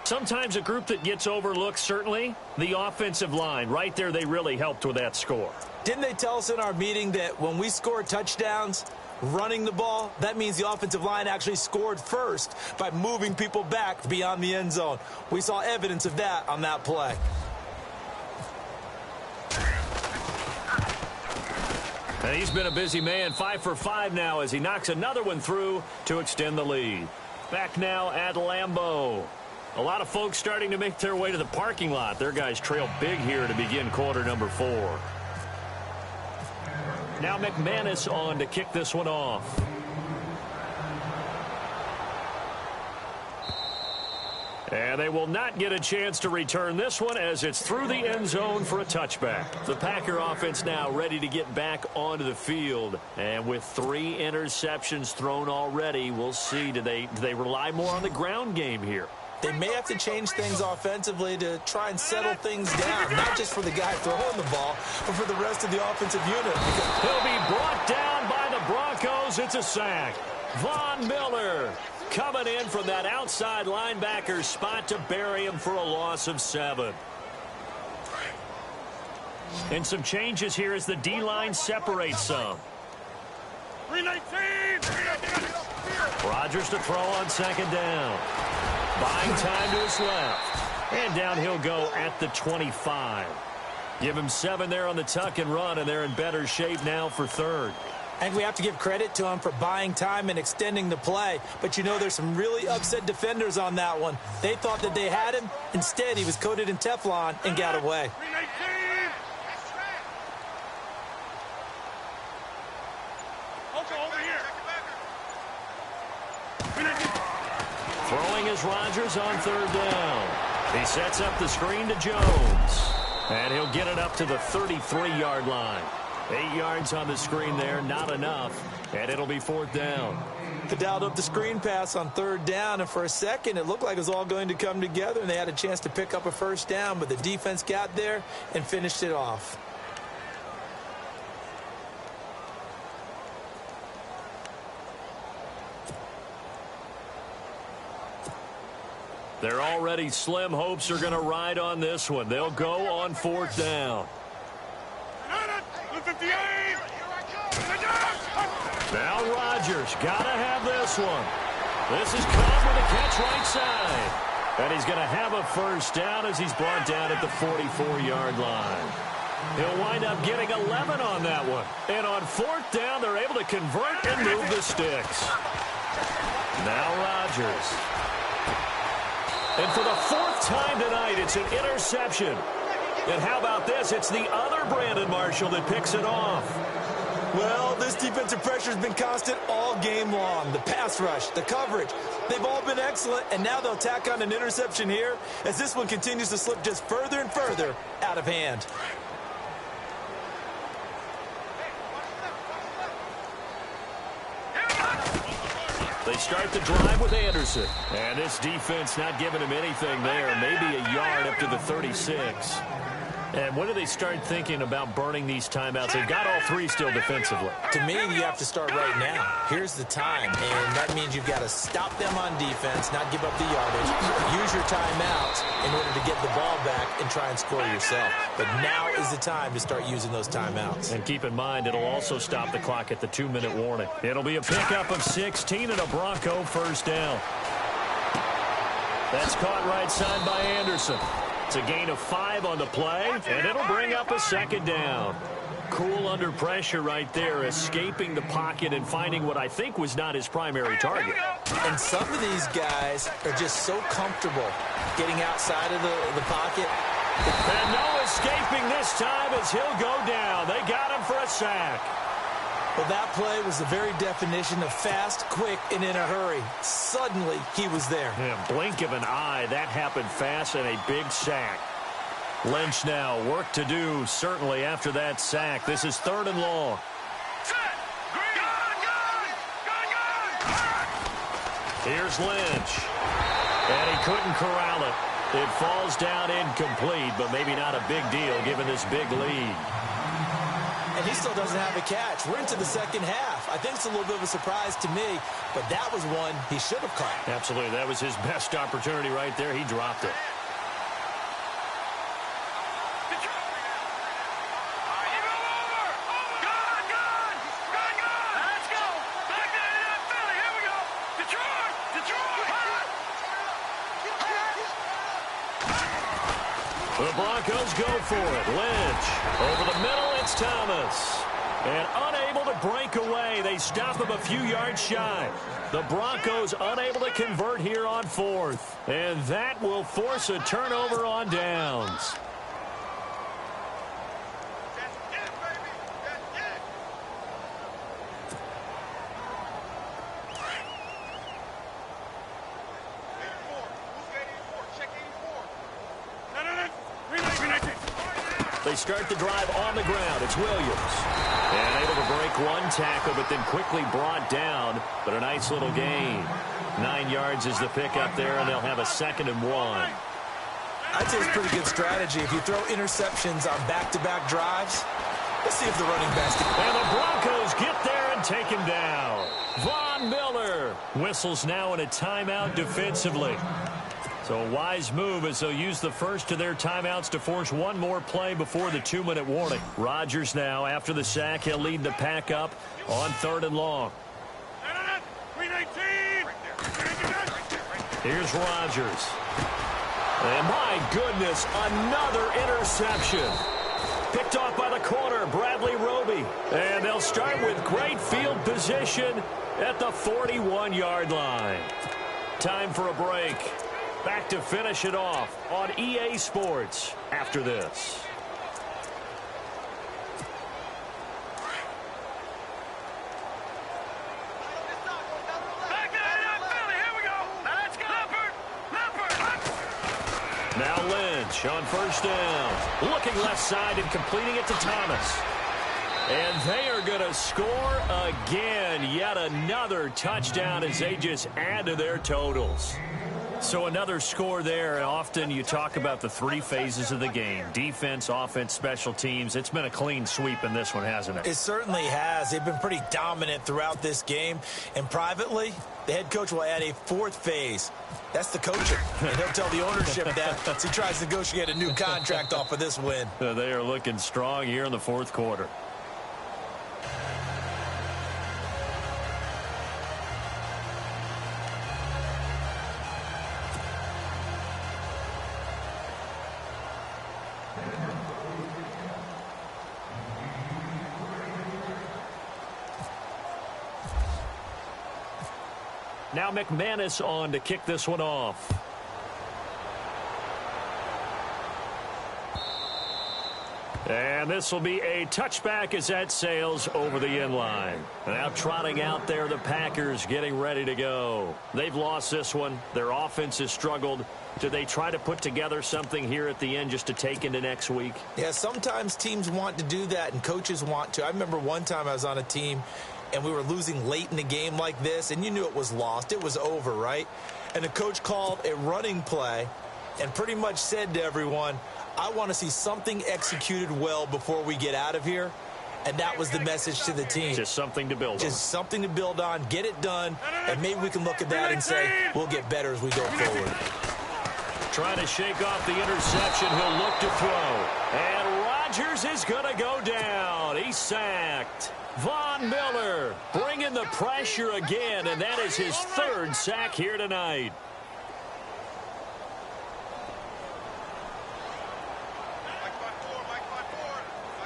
Sometimes a group that gets overlooked, certainly, the offensive line. Right there, they really helped with that score. Didn't they tell us in our meeting that when we score touchdowns, running the ball, that means the offensive line actually scored first by moving people back beyond the end zone? We saw evidence of that on that play. And he's been a busy man, 5 for 5 now as he knocks another one through to extend the lead. Back now at Lambeau. A lot of folks starting to make their way to the parking lot. Their guys trail big here to begin quarter number 4. Now McManus on to kick this one off. And they will not get a chance to return this one as it's through the end zone for a touchback. The Packer offense now ready to get back onto the field. And with 3 interceptions thrown already, we'll see. Do they rely more on the ground game here? They may have to change things offensively to try and settle things down, not just for the guy throwing the ball, but for the rest of the offensive unit. He'll be brought down by the Broncos. It's a sack. Von Miller coming in from that outside linebacker spot to bury him for a loss of 7. And some changes here as the D-line separates some. 319! Rodgers to throw on second down. Buying time to his left. And down he'll go at the 25. Give him 7 there on the tuck and run, and they're in better shape now for third. I think we have to give credit to him for buying time and extending the play. But, you know, there's some really upset defenders on that one. They thought that they had him. Instead, he was coated in Teflon and got away. 319! Okay, over here. Throwing is Rodgers on third down. He sets up the screen to Jones. And he'll get it up to the 33-yard line. 8 yards on the screen there, not enough. And it'll be fourth down. They dialed up the screen pass on third down, and for a second it looked like it was all going to come together, and they had a chance to pick up a first down, but the defense got there and finished it off. They're already slim hopes are going to ride on this one. They'll go on fourth down. Now Rodgers got to have this one. This is Cobb with a catch right side. And he's going to have a first down as he's brought down at the 44-yard line. He'll wind up getting 11 on that one. And on fourth down, they're able to convert and move the sticks. Now Rodgers. And for the 4th time tonight, it's an interception. And how about this? It's the other Brandon Marshall that picks it off. Well, this defensive pressure has been constant all game long. The pass rush, the coverage, they've all been excellent, and now they'll tack on an interception here as this one continues to slip just further and further out of hand. They start the drive with Anderson. And this defense not giving him anything there. Maybe a yard up to the 36. And when do they start thinking about burning these timeouts? They've got all 3 still defensively. To me, you have to start right now. Here's the time, and that means you've got to stop them on defense, not give up the yardage, use your timeouts in order to get the ball back and try and score yourself. But now is the time to start using those timeouts. And keep in mind, it'll also stop the clock at the 2-minute warning. It'll be a pickup of 16 and a Bronco first down. That's caught right side by Anderson. It's a gain of 5 on the play, and it'll bring up a second down. Cool under pressure right there, escaping the pocket and finding what I think was not his primary target. And some of these guys are just so comfortable getting outside of the pocket. And no escaping this time as he'll go down. They got him for a sack. Well, that play was the very definition of fast, quick, and in a hurry. Suddenly, he was there. Yeah, blink of an eye. That happened fast and a big sack. Lynch now, work to do, certainly after that sack. This is 3rd and long. Here's Lynch. And he couldn't corral it. It falls down incomplete, but maybe not a big deal given this big lead. And he still doesn't have a catch. We're into the second half. I think it's a little bit of a surprise to me, but that was one he should have caught. Absolutely. That was his best opportunity right there. He dropped it. The Broncos go for it. Lynch. Over the middle, it's Thomas. And unable to break away. They stop him a few yards shy. The Broncos unable to convert here on 4th. And that will force a turnover on downs. They start the drive on the ground. It's Williams. And able to break one tackle, but then quickly brought down. But a nice little gain. 9 yards is the pickup there, and they'll have a 2nd and 1. I'd say it's a pretty good strategy. If you throw interceptions on back-to-back drives, let's see if the running backs can. And the Broncos get there and take him down. Von Miller whistles now in a timeout defensively. So a wise move as they'll use the first of their timeouts to force one more play before the 2-minute warning. Rodgers now, after the sack, he'll lead the pack up on 3rd and long. Here's Rodgers. And my goodness, another interception. Picked off by the corner, Bradley Roby. And they'll start with great field position at the 41-yard line. Time for a break. Back to finish it off on EA Sports after this. Now Lynch on 1st down. Looking left side and completing it to Thomas. And they are going to score again. Yet another touchdown as they just add to their totals. So another score there. Often you talk about the 3 phases of the game. Defense, offense, special teams. It's been a clean sweep in this one, hasn't it? It certainly has. They've been pretty dominant throughout this game. And privately, the head coach will add a 4th phase. That's the coaching. And he'll tell the ownership that as he tries to negotiate a new contract off of this win. They are looking strong here in the 4th quarter. Now McManus on to kick this one off. And this will be a touchback as that sails over the end line. Now trotting out there, the Packers getting ready to go. They've lost this one. Their offense has struggled. Do they try to put together something here at the end just to take into next week? Yeah, sometimes teams want to do that and coaches want to. I remember one time I was on a team and we were losing late in the game like this, and you knew it was lost. It was over, right? And the coach called a running play and pretty much said to everyone, I want to see something executed well before we get out of here. And that was the message to the team. Just something to build on. Just something to build on, get it done, and maybe we can look at that and say, we'll get better as we go forward. Trying to shake off the interception. He'll look to throw. And Rodgers is going to go down. He's sacked. Von Miller bringing the pressure again, and that is his 3rd sack here tonight.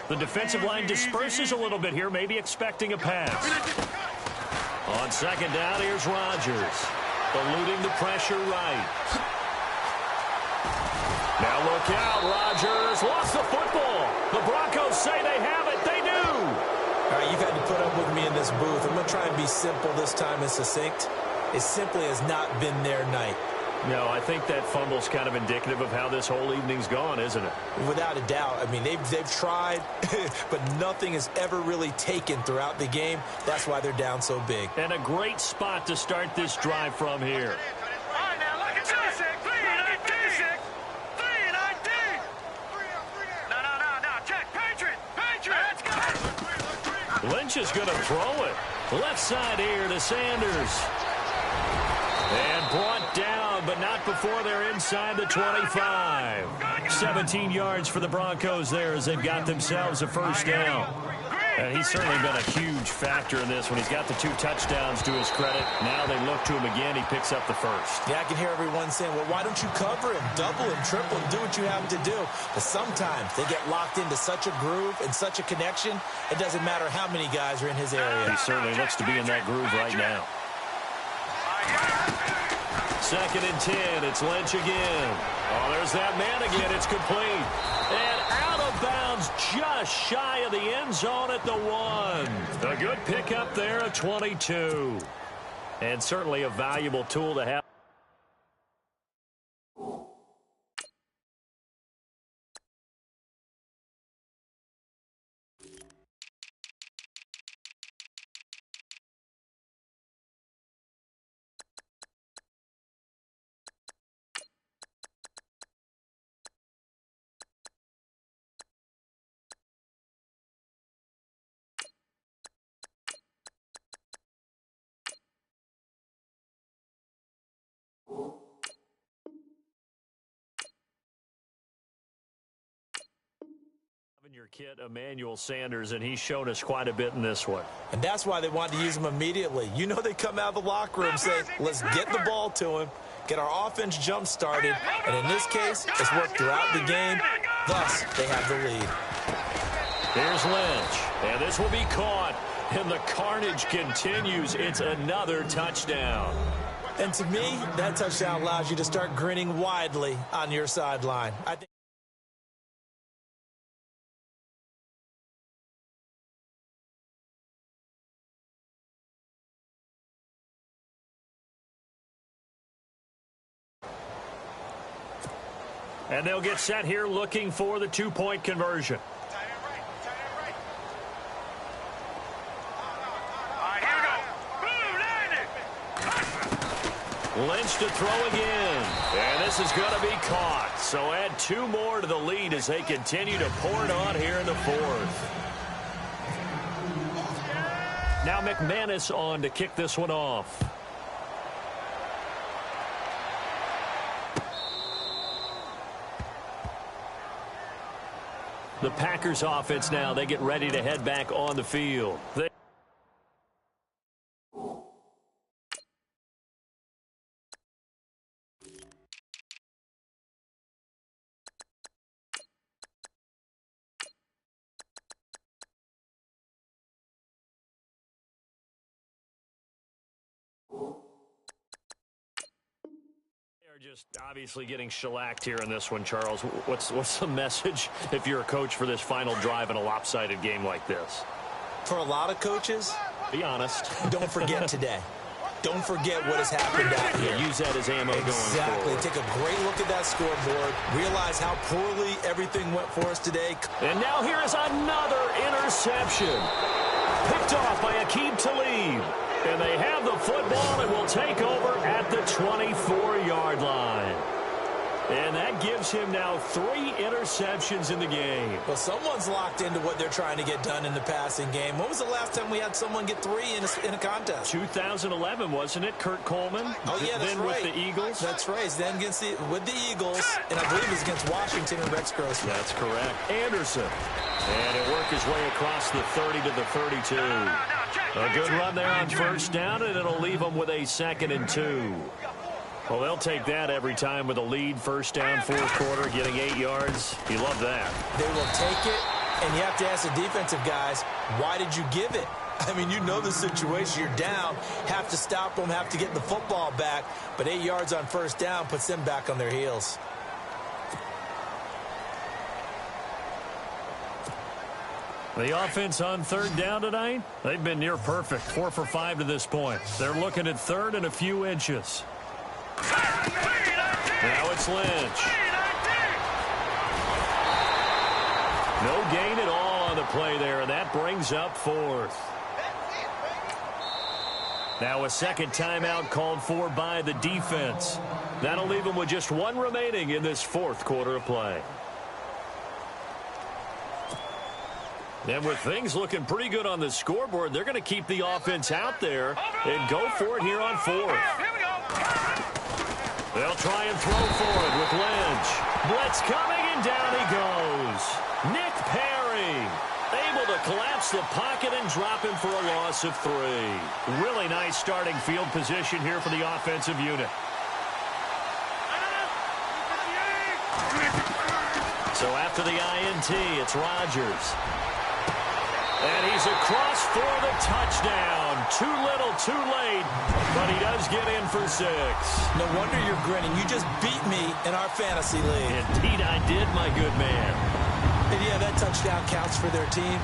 The defensive line disperses a little bit here, maybe expecting a pass. On 2nd down, here's Rodgers. Eluding the pressure right. Now look out, Rodgers lost the football. The Broncos say they have it. They do. All right, you've had to put up with me in this booth. I'm going to try and be simple this time and succinct. It simply has not been their night. No, I think that fumble's kind of indicative of how this whole evening's gone, isn't it? Without a doubt. I mean, they've tried, but nothing has ever really taken throughout the game. That's why they're down so big. And a great spot to start this drive from here. Lynch is going to throw it. Left side here to Sanders. And brought down, but not before they're inside the 25. 17 yards for the Broncos there as they've got themselves a 1st down. And he's certainly been a huge factor in this when he's got the 2 touchdowns to his credit. Now they look to him again. He picks up the 1st. Yeah, I can hear everyone saying, well, why don't you cover him, double him, triple him, do what you have to do. But sometimes they get locked into such a groove and such a connection, it doesn't matter how many guys are in his area. He certainly looks to be in that groove right now. 2nd and 10. It's Lynch again. Oh, there's that man again. It's complete. And out of bounds just shy of the end zone at the 1. A good pickup there at 22. And certainly a valuable tool to have. Your kid, Emmanuel Sanders, and he's shown us quite a bit in this one. And that's why they wanted to use him immediately. You know they come out of the locker room saying, let's get the ball to him, get our offense jump-started, and in this case, it's worked throughout the game. Thus, they have the lead. Here's Lynch, and this will be caught, and the carnage continues. It's another touchdown. And to me, that touchdown allows you to start grinning widely on your sideline. I think and they'll get set here looking for the two-point conversion. Lynch to throw again. And this is going to be caught. So add two more to the lead as they continue to pour it on here in the fourth. Now McManus on to kick this one off. The Packers offense now, they get ready to head back on the field. Just obviously getting shellacked here in this one, Charles. What's the message if you're a coach for this final drive in a lopsided game like this? for a lot of coaches, be honest, don't forget today. Don't forget what has happened out here. Use that as ammo going Exactly. forward. Take a great look at that scoreboard. Realize how poorly everything went for us today. And now here is another interception. Picked off by Aqib Talib. And they have the football and will take over at the 24-yard line. And that gives him now 3 interceptions in the game. Well, someone's locked into what they're trying to get done in the passing game. When was the last time we had someone get 3 in a contest? 2011, wasn't it? Kurt Coleman? Oh, yeah, that's then right. with the Eagles? That's right. Then with the Eagles, and I believe it's against Washington and Rex Grossman. That's correct. Anderson. And it worked his way across the 30 to the 32. A good run there on first down, and it'll leave them with a 2nd and 2. Well, they'll take that every time with a lead, first down, fourth quarter, getting 8 yards. You love that. They will take it, and you have to ask the defensive guys, why did you give it? I mean, you know the situation. You're down, have to stop them, have to get the football back, but 8 yards on first down puts them back on their heels. The offense on third down tonight, they've been near perfect, 4 for 5 to this point. They're looking at third and a few inches. Now it's Lynch. No gain at all on the play there, and that brings up 4th. Now a second timeout called for by the defense. That'll leave them with just 1 remaining in this 4th quarter of play. And with things looking pretty good on the scoreboard, they're going to keep the offense out there and go for it here on 4th. They'll try and throw for it with Lynch. Blitz coming, and down he goes. Nick Perry able to collapse the pocket and drop him for a loss of 3. Really nice starting field position here for the offensive unit. So after the INT, it's Rodgers. And he's across for the touchdown. Too little, too late, but he does get in for 6. No wonder you're grinning. You just beat me in our fantasy league. Indeed I did, my good man. And yeah, that touchdown counts for their team,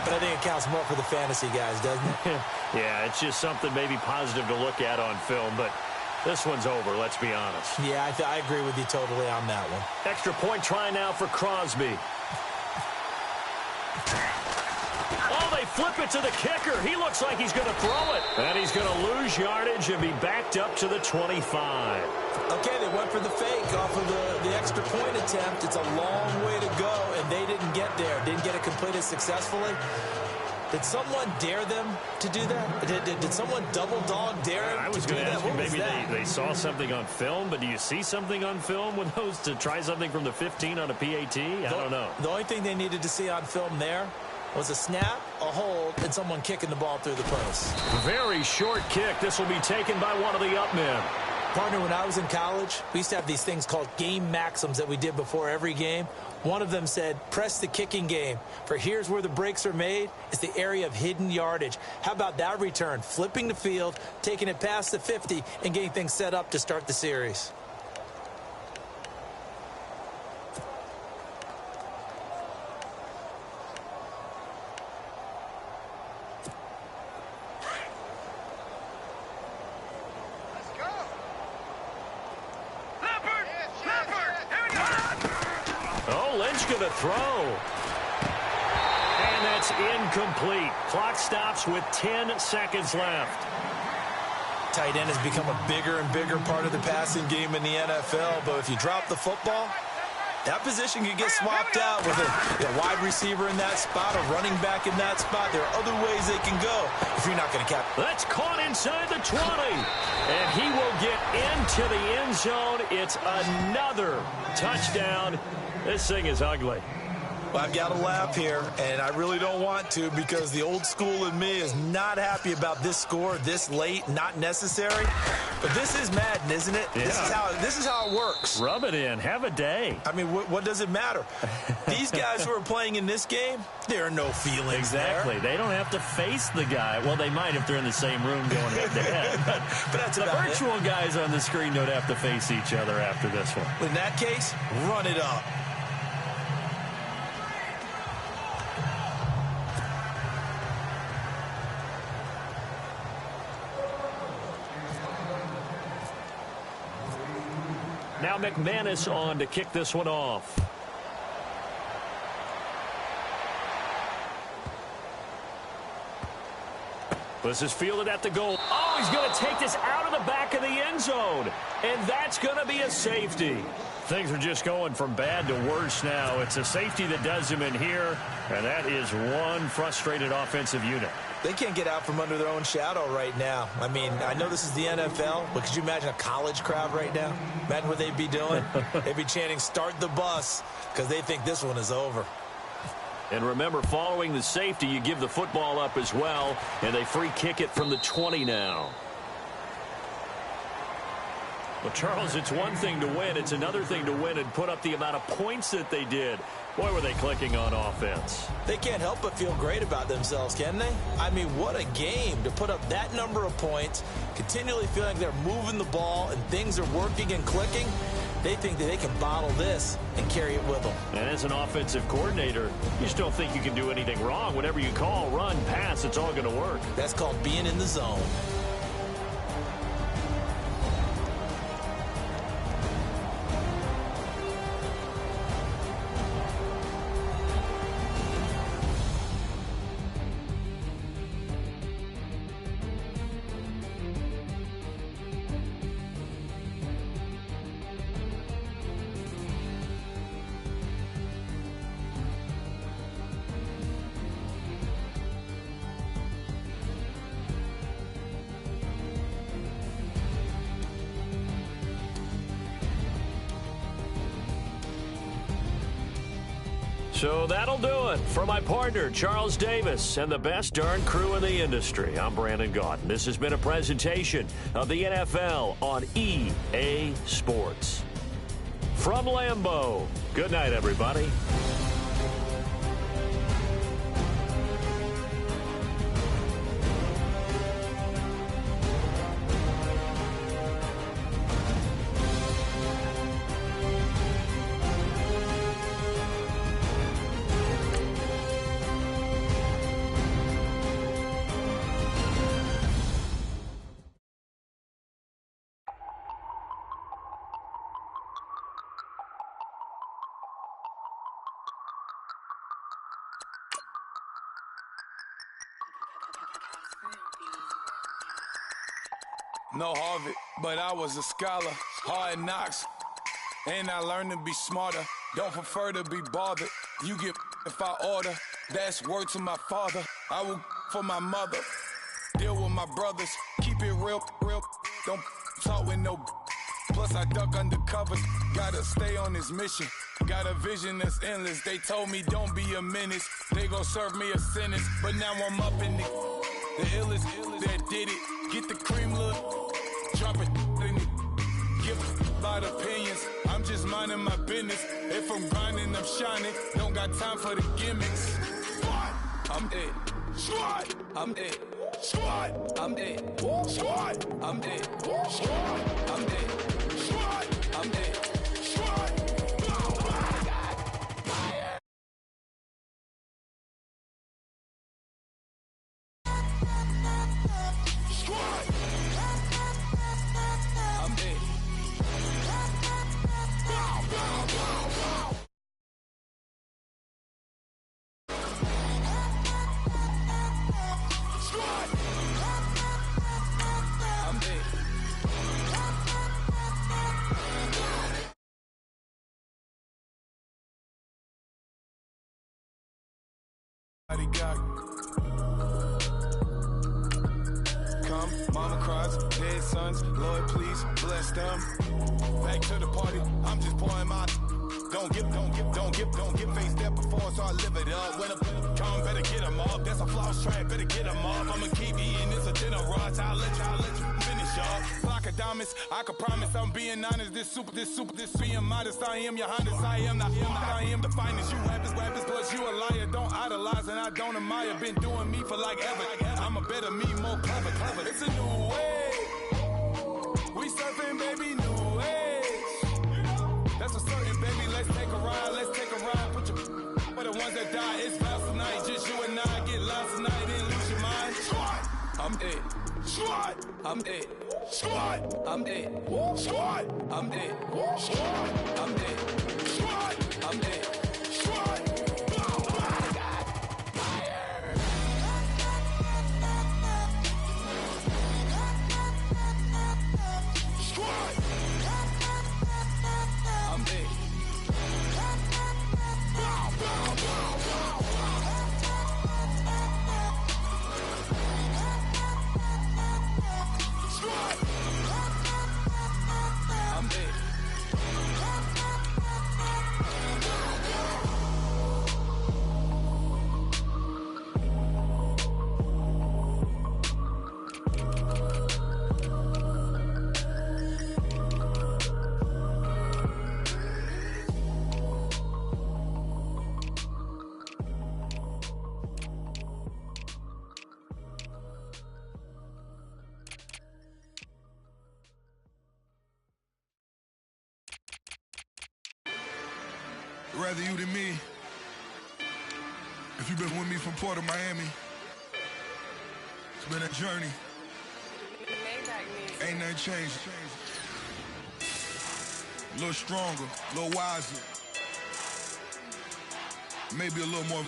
but I think it counts more for the fantasy guys, doesn't it? Yeah, it's just something maybe positive to look at on film, but this one's over, let's be honest. Yeah, I agree with you totally on that one. Extra point try now for Crosby. Flip it to the kicker. He looks like he's going to throw it. And he's going to lose yardage and be backed up to the 25. Okay, they went for the fake off of the extra point attempt. It's a long way to go, and they didn't get there. Didn't get it completed successfully. Did someone dare them to do that? Did someone double dog dare him? I was going to ask you, maybe they saw something on film, but do you see something on film with those to try something from the 15 on a PAT? I don't know. The only thing they needed to see on film there was a snap, a hold, and someone kicking the ball through the post. Very short kick. This will be taken by one of the up men. Partner, when I was in college, we used to have these things called game maxims that we did before every game. One of them said, press the kicking game. For here's where the breaks are made. It's the area of hidden yardage. How about that return? Flipping the field, taking it past the 50, and getting things set up to start the series. Going to throw. And that's incomplete. Clock stops with 10 seconds left. Tight end has become a bigger and bigger part of the passing game in the NFL, but if you drop the football, that position can get swapped out with a wide receiver in that spot, a running back in that spot. There are other ways they can go if you're not going to catch. That's caught inside the 20. And he will get into the end zone. It's another touchdown. This thing is ugly. Well, I've got to laugh here, and I really don't want to because the old school in me is not happy about this score this late, not necessary. But this is Madden, isn't it? Yeah. This is how it works. Rub it in. Have a day. I mean, what does it matter? These guys who are playing in this game, there are no feelings exactly. there. They don't have to face the guy. Well, they might if they're in the same room going head-to-head. But that's the virtual guys on the screen don't have to face each other after this one. In that case, run it up. Now McManus on to kick this one off. This is fielded at the goal. Oh, he's going to take this out of the back of the end zone. And that's going to be a safety. Things are just going from bad to worse now. It's a safety that does him in here. And that is one frustrated offensive unit. They can't get out from under their own shadow right now. I mean, I know this is the NFL, but could you imagine a college crowd right now? Imagine what they'd be doing. They'd be chanting, start the bus, because they think this one is over. And remember, following the safety, you give the football up as well, and they free kick it from the 20 now. Well, Charles, it's one thing to win. It's another thing to win and put up the amount of points that they did. Boy, were they clicking on offense. They can't help but feel great about themselves, can they? I mean, what a game to put up that number of points, continually feeling they're moving the ball and things are working and clicking. They think that they can bottle this and carry it with them. And as an offensive coordinator, you just don't think you can do anything wrong. Whatever you call, run, pass, it's all going to work. That's called being in the zone. So that'll do it for my partner, Charles Davis, and the best darn crew in the industry. I'm Brandon Gaudin. This has been a presentation of the NFL on EA Sports. From Lambeau, good night, everybody. No Harvard, but I was a scholar. Hard knocks, and I learned to be smarter. Don't prefer to be bothered. You get if I order. That's word to my father. I will for my mother. Deal with my brothers. Keep it real. Don't talk with no. Plus I duck undercover. Gotta stay on this mission. Got a vision that's endless. They told me don't be a menace. They gon' serve me a sentence. But now I'm up in the illest that did it. Get the cream look. Drop it in it. Give a lot of opinions. I'm just minding my business. If I'm grinding, I'm shining. Don't got time for the gimmicks. I'm it. I'm it. I'm it. I'm it. I'm it. I'm it. Come, mama cries, dead sons, Lord please bless them. Back to the party, I'm just pouring my. Don't get faced there before, so I live it up. When a come, better get them up. That's a floss track, better get them up. I'ma keep eating, it's a dinner rush. I'll let you finish up. Flock of diamonds, I can promise I'm being honest. This being modest. I am your highness, I am the finest. You rappers, plus you a liar. Don't idolize and I don't admire. Been doing me for like ever. I'm a better me, more clever. It's a new way. We surfing, baby, new age. That's a certain, baby. Let's take a ride. Put your for the ones that die. It's vows tonight. Just you and I get lost tonight and lose your mind. I'm it. I'm it. I'm it. I'm it. I'm it. I'm it. Rather you than me. If you've been with me from Port of Miami, it's been a journey. Ain't nothing changed. A little stronger, a little wiser. Maybe a little more.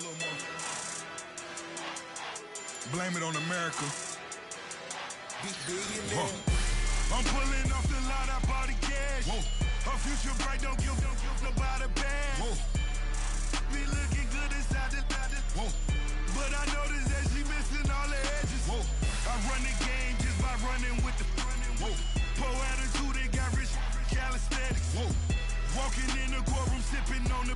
Blame it on America. I'm pulling off the lot, I bought the cash. Whoa. Her future bright, don't give nobody bad. Whoa. Be looking good inside the whoa. But I noticed that she missing all the edges. Whoa. I run the game just by running with the whoa. Pro attitude, they got rich calisthenics. Whoa. Walking in the courtroom, sipping on the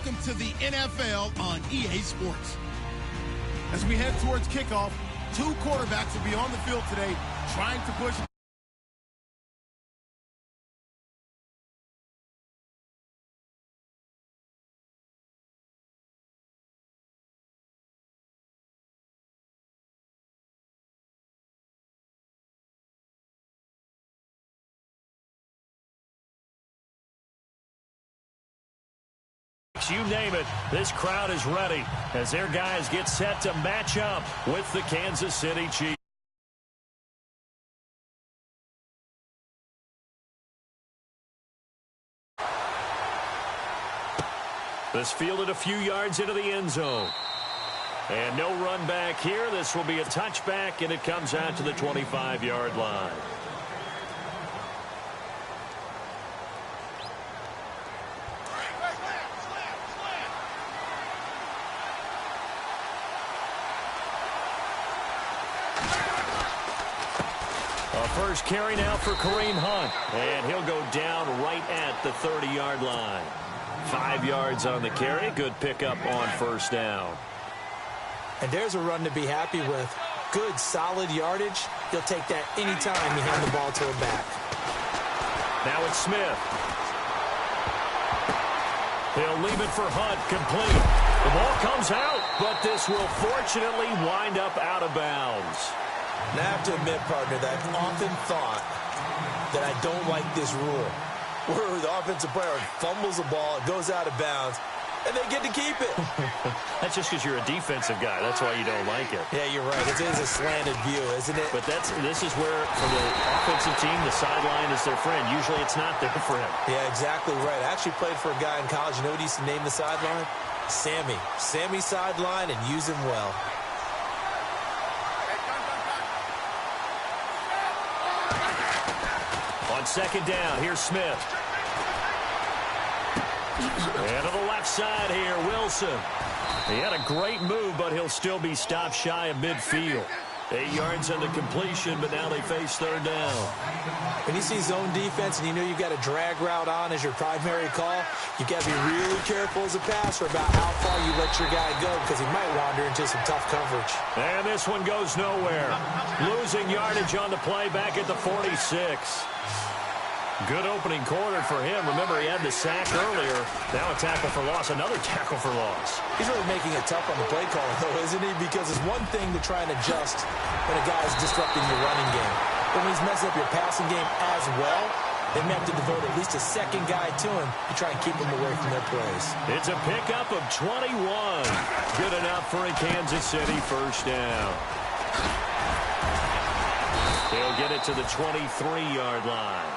Welcome to the NFL on EA Sports. As we head towards kickoff, two quarterbacks will be on the field today trying to push. Chiefs, you name it. This crowd is ready as their guys get set to match up with the Kansas City Chiefs. This fielded a few yards into the end zone. And no run back here. This will be a touchback, and it comes out to the 25-yard line. First carry now for Kareem Hunt, and he'll go down right at the 30-yard line. 5 yards on the carry. Good pickup on first down. And there's a run to be happy with. Good, solid yardage. You'll take that anytime you hand the ball to a back. Now it's Smith. He'll leave it for Hunt, complete. The ball comes out, but this will fortunately wind up out of bounds. And I have to admit, partner, that I've often thought that I don't like this rule, where the offensive player fumbles the ball, it goes out of bounds, and they get to keep it. That's just because you're a defensive guy. That's why you don't like it. Yeah, you're right. It is a slanted view, isn't it? But this is where, for the offensive team, the sideline is their friend. Usually it's not their friend. Yeah, exactly right. I actually played for a guy in college. You know what he used to name the sideline? Sammy. Sammy sideline, and use him well. On second down, here's Smith. And to the left side here, Wilson. He had a great move, but he'll still be stopped shy of midfield. 8 yards on the completion, but now they face third down. When you see zone defense and you know you've got a drag route on as your primary call, you've got to be really careful as a passer about how far you let your guy go because he might wander into some tough coverage. And this one goes nowhere. Losing yardage on the play back at the 46. Good opening quarter for him. Remember, he had the sack earlier. Now a tackle for loss, another tackle for loss. He's really making it tough on the play caller, though, isn't he? Because it's one thing to try and adjust when a guy is disrupting your running game. But when he's messing up your passing game as well, they may have to devote at least a second guy to him to try and keep him away from their plays. It's a pickup of 21. Good enough for a Kansas City first down. He'll get it to the 23-yard line.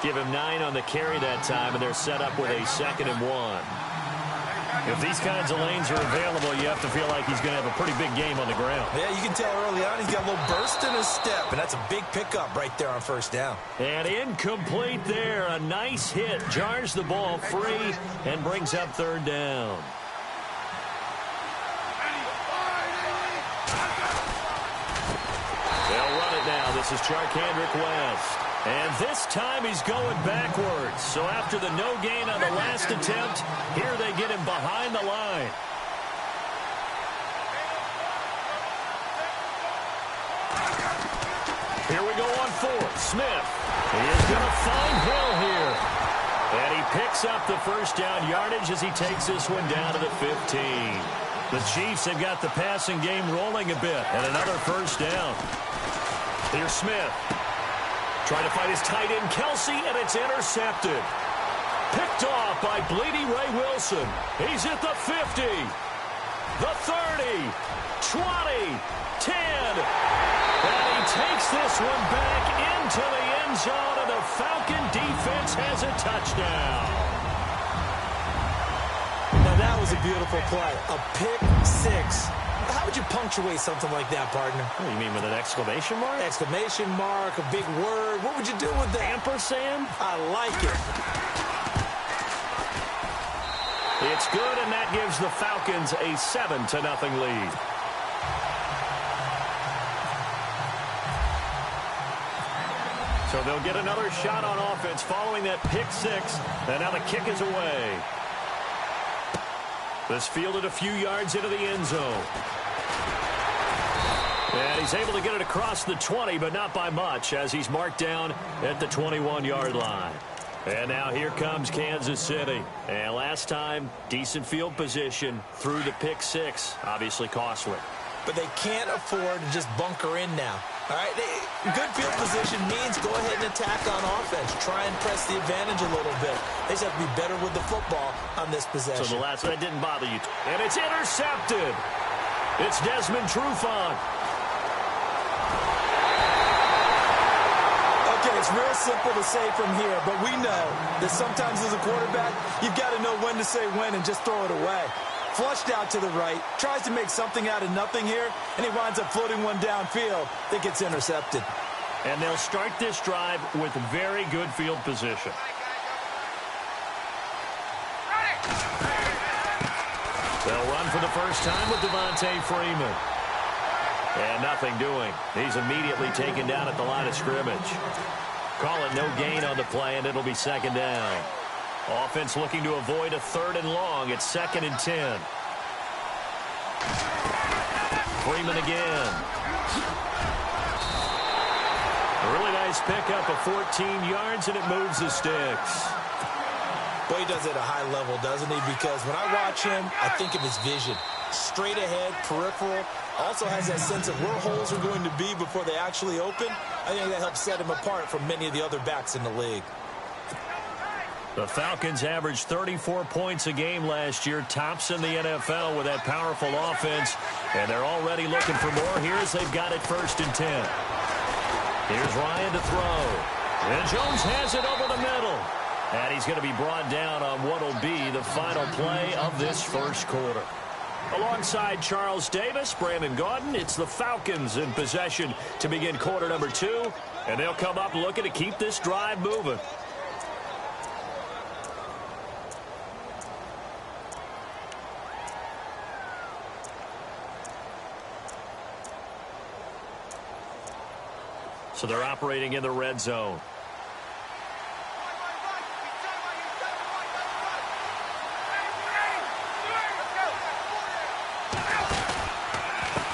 Give him 9 on the carry that time, and they're set up with a 2nd and 1. If these kinds of lanes are available, you have to feel like he's going to have a pretty big game on the ground. Yeah, you can tell early on he's got a little burst in his step, and that's a big pickup right there on first down. And incomplete there. A nice hit. Jars the ball free and brings up third down. They'll run it now. This is Charkandrick West. And this time he's going backwards. So after the no gain on the last attempt, here they get him behind the line. Here we go on 4th. Smith. He is going to find Hill here. And he picks up the first down yardage as he takes this one down to the 15. The Chiefs have got the passing game rolling a bit. And another first down. Here's Smith. Trying to fight his tight end, Kelsey, and it's intercepted. Picked off by Bleedy Ray Wilson. He's at the 50, the 30, 20, 10. And he takes this one back into the end zone, and the Falcon defense has a touchdown. Now that was a beautiful play. A pick 6. How would you punctuate something like that, partner? What do you mean, with an exclamation mark? Exclamation mark, a big word. What would you do with that? Ampersand? I like it. It's good, and that gives the Falcons a 7-0 lead. So they'll get another shot on offense following that pick 6, and now the kick is away. This fielded a few yards into the end zone. And he's able to get it across the 20, but not by much, as he's marked down at the 21-yard line. And now here comes Kansas City. And last time, decent field position through the pick 6. Obviously costly. But they can't afford to just bunker in now. All right, good field position means go ahead and attack on offense. Try and press the advantage a little bit. They just have to be better with the football on this possession. So the last one didn't bother you. And it's intercepted. It's Desmond Trufant. Okay, it's real simple to say from here, but we know that sometimes as a quarterback, you've got to know when to say when and just throw it away. Flushed out to the right, tries to make something out of nothing here, and he winds up floating one downfield that gets intercepted. And they'll start this drive with very good field position. They'll run for the first time with Devontae Freeman. And nothing doing. He's immediately taken down at the line of scrimmage. Call it no gain on the play, and it'll be second down. Offense looking to avoid a 3rd and long. It's 2nd and 10. Freeman again. A really nice pickup of 14 yards, and it moves the sticks. Boy, he does it at a high level, doesn't he? Because when I watch him, I think of his vision. Straight ahead, peripheral. Also has that sense of where holes are going to be before they actually open. I think that helps set him apart from many of the other backs in the league. The Falcons averaged 34 points a game last year, tops in the NFL with that powerful offense, and they're already looking for more. Here's they've got it 1st and 10. Here's Ryan to throw, and Jones has it over the middle, and he's going to be brought down on what will be the final play of this first quarter. Alongside Charles Davis, Brandon Gaudin, it's the Falcons in possession to begin quarter number 2, and they'll come up looking to keep this drive moving. So they're operating in the red zone.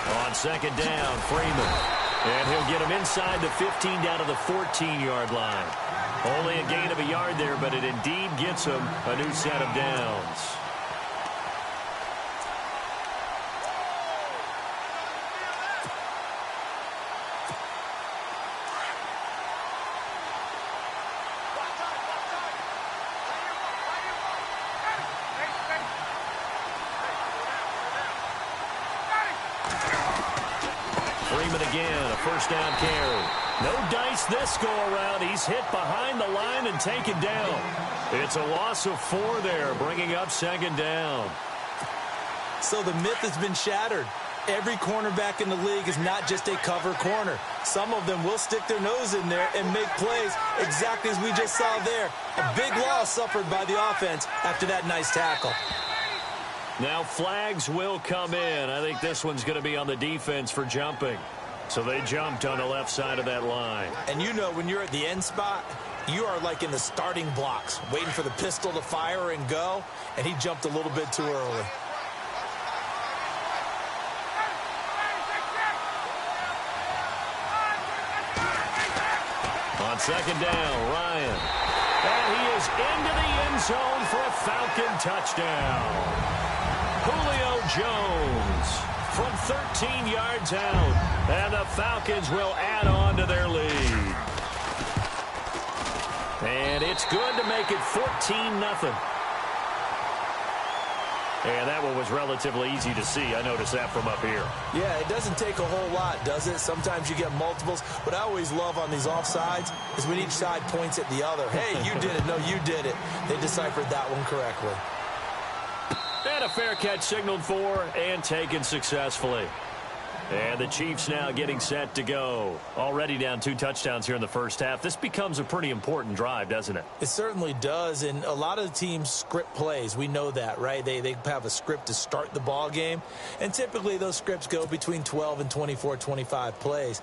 On 2nd down, Freeman. And he'll get him inside the 15 down to the 14-yard line. Only a gain of a yard there, but it indeed gets him a new set of downs. Again, a 1st down carry. No dice this go-around. He's hit behind the line and taken down. It's a loss of 4 there, bringing up 2nd down. So the myth has been shattered. Every cornerback in the league is not just a cover corner. Some of them will stick their nose in there and make plays exactly as we just saw there. A big loss suffered by the offense after that nice tackle. Now flags will come in. I think this one's going to be on the defense for jumping. So they jumped on the left side of that line. And you know when you're at the end spot, you are like in the starting blocks, waiting for the pistol to fire and go, and he jumped a little bit too early. On 2nd down, Ryan. And he is into the end zone for a Falcon touchdown. Julio Jones from 13 yards out. And the Falcons will add on to their lead. And it's good to make it 14-0. And that one was relatively easy to see. I noticed that from up here. Yeah, it doesn't take a whole lot, does it? Sometimes you get multiples. What I always love on these offsides is when each side points at the other. Hey, you did it. No, you did it. They deciphered that one correctly. And a fair catch signaled for and taken successfully. And the Chiefs now getting set to go. Already down 2 touchdowns here in the first half. This becomes a pretty important drive, doesn't it? It certainly does. And a lot of the teams script plays. We know that, right? They have a script to start the ball game. And typically those scripts go between 12 and 24, 25 plays.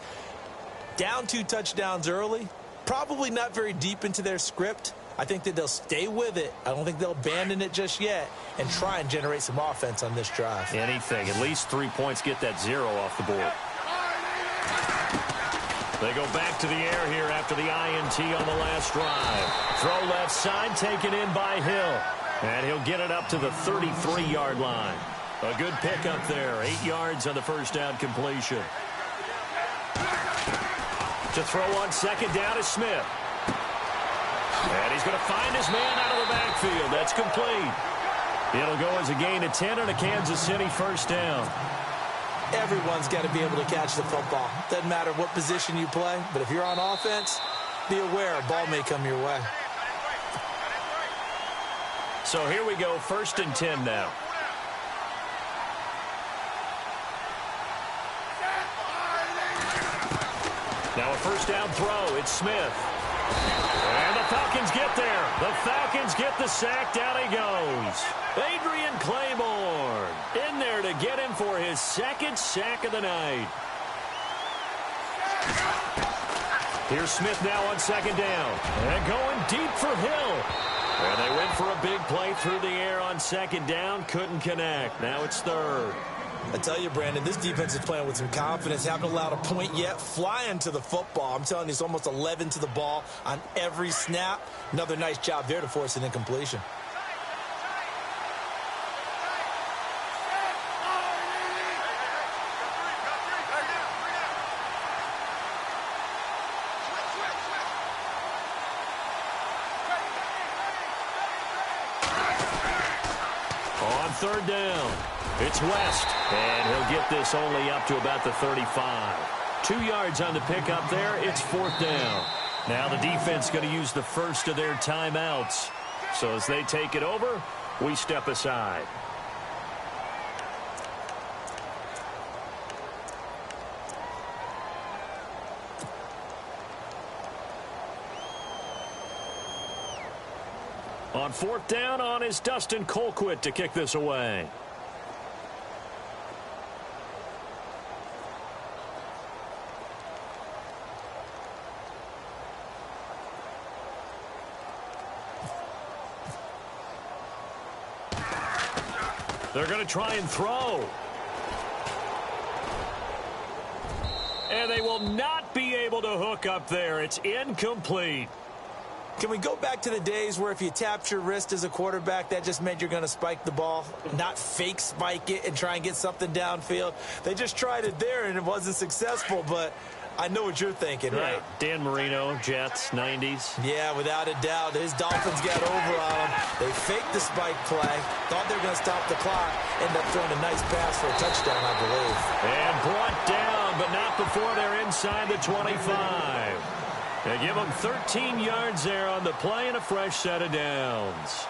Down 2 touchdowns early. Probably not very deep into their script. I think that they'll stay with it. I don't think they'll abandon it just yet and try and generate some offense on this drive. Anything. At least 3 points, get that 0 off the board. They go back to the air here after the INT on the last drive. Throw left side, taken in by Hill. And he'll get it up to the 33-yard line. A good pickup there. 8 yards on the first down completion. To throw on second down is Smith. And he's going to find his man out of the backfield. That's complete. It'll go as a gain of 10 and a Kansas City first down. Everyone's got to be able to catch the football. Doesn't matter what position you play, but if you're on offense, be aware a ball may come your way. So here we go, 1st and 10 now. Now a first down throw. It's Smith. And the Falcons get there. The Falcons get the sack. Down he goes. Adrian Claiborne in there to get him for his 2nd sack of the night. Here's Smith now on 2nd down. And going deep for Hill. And they went for a big play through the air on 2nd down. Couldn't connect. Now it's 3rd. I tell you, Brandon, this defense is playing with some confidence. Haven't allowed a point yet. Flying to the football. I'm telling you, it's almost 11 to the ball on every snap. Another nice job there to force an incompletion. On 3rd down, it's West, and he'll get this only up to about the 35. 2 yards on the pickup there. It's 4th down. Now the defense going to use the first of their timeouts. So as they take it over, we step aside. On 4th down, on is Dustin Colquitt to kick this away. They're going to try and throw. And they will not be able to hook up there. It's incomplete. Can we go back to the days where if you tapped your wrist as a quarterback, that just meant you're going to spike the ball, not fake spike it and try and get something downfield? They just tried it there, and it wasn't successful, but I know what you're thinking, right? Dan Marino, Jets, 90s. Yeah, without a doubt. His Dolphins got over on him. They faked the spike play, thought they were going to stop the clock, ended up throwing a nice pass for a touchdown, I believe. And brought down, but not before they're inside the 25. They give them 13 yards there on the play and a fresh set of downs.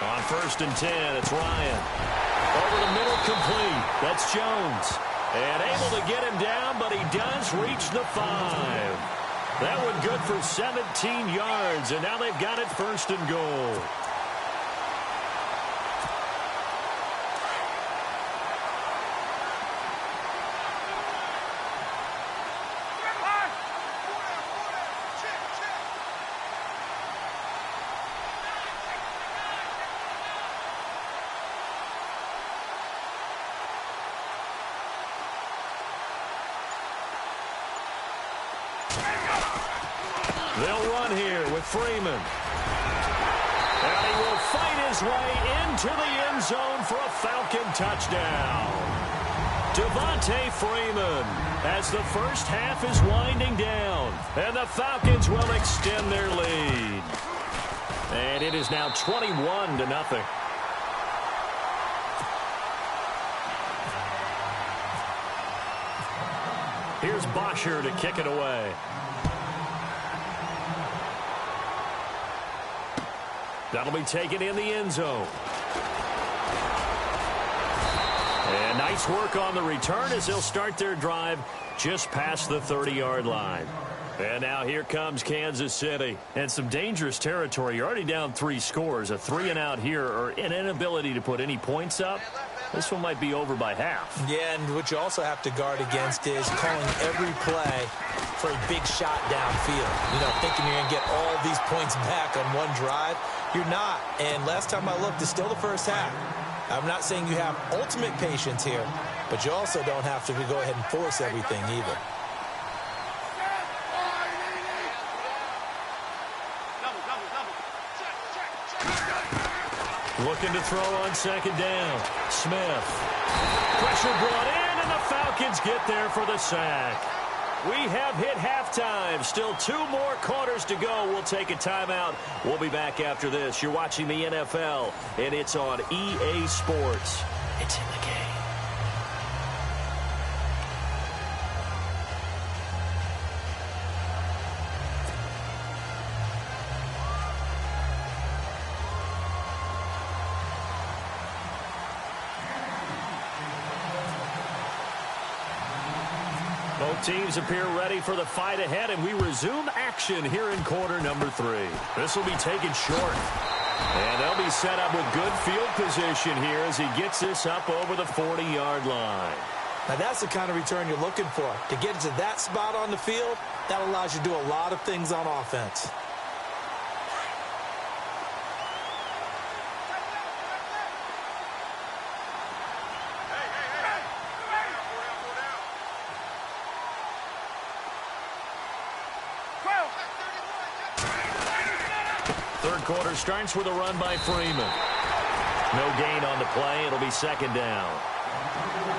On 1st and 10, it's Ryan. Over the middle, complete. That's Jones. And able to get him down, but he does reach the 5. That one good for 17 yards, and now they've got it 1st and goal. They'll run here with Freeman. And he will fight his way into the end zone for a Falcon touchdown. Devontae Freeman as the first half is winding down. And the Falcons will extend their lead. And it is now 21-0. Here's Bosher to kick it away. That'll be taken in the end zone. And nice work on the return as they'll start their drive just past the 30-yard line. And now here comes Kansas City. And some dangerous territory. You're already down 3 scores. A 3-and-out here or an inability to put any points up. This one might be over by half. Yeah, and what you also have to guard against is calling every play for a big shot downfield. You know, thinking you're going to get all these points back on one drive. You're not. And last time I looked, it's still the first half. I'm not saying you have ultimate patience here, but you also don't have to go ahead and force everything either. Looking to throw on second down. Smith. Pressure brought in, and the Falcons get there for the sack. We have hit halftime. Still 2 more quarters to go. We'll take a timeout. We'll be back after this. You're watching the NFL, and it's on EA Sports. It's in the game. Both teams appear ready for the fight ahead, and we resume action here in quarter number 3. This will be taken short. And they'll be set up with good field position here as he gets this up over the 40-yard line. Now, that's the kind of return you're looking for. To get to that spot on the field, that allows you to do a lot of things on offense. Third quarter starts with a run by Freeman. No gain on the play. It'll be second down.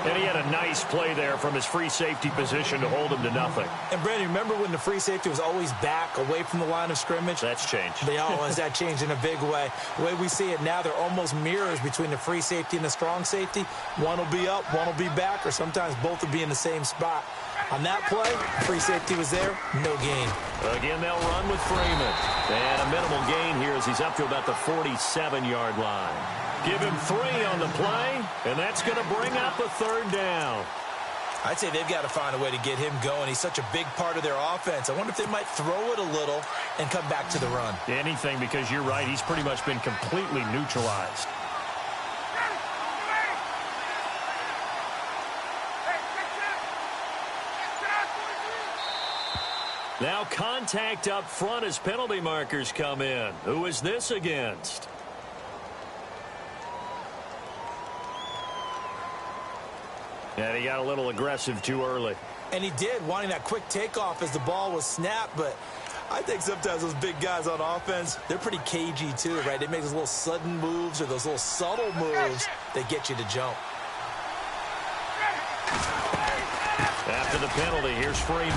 And he had a nice play there from his free safety position to hold him to nothing. And, Brandon, remember when the free safety was always back away from the line of scrimmage? That's changed. That changed in a big way. The way we see it now, they're almost mirrors between the free safety and the strong safety. One will be up, one will be back, or sometimes both will be in the same spot. On that play, free safety was there, no gain. Again, they'll run with Freeman. And a minimal gain here as he's up to about the 47-yard line. Give him 3 on the play, and that's going to bring up a third down. I'd say they've got to find a way to get him going. He's such a big part of their offense. I wonder if they might throw it a little and come back to the run. Anything, because you're right, he's pretty much been completely neutralized. Now contact up front as penalty markers come in. Who is this against? And he got a little aggressive too early. And he did, wanting that quick takeoff as the ball was snapped. But I think sometimes those big guys on offense, they're pretty cagey too, right? They make those little sudden moves or those little subtle moves that get you to jump. After the penalty, here's Freeman.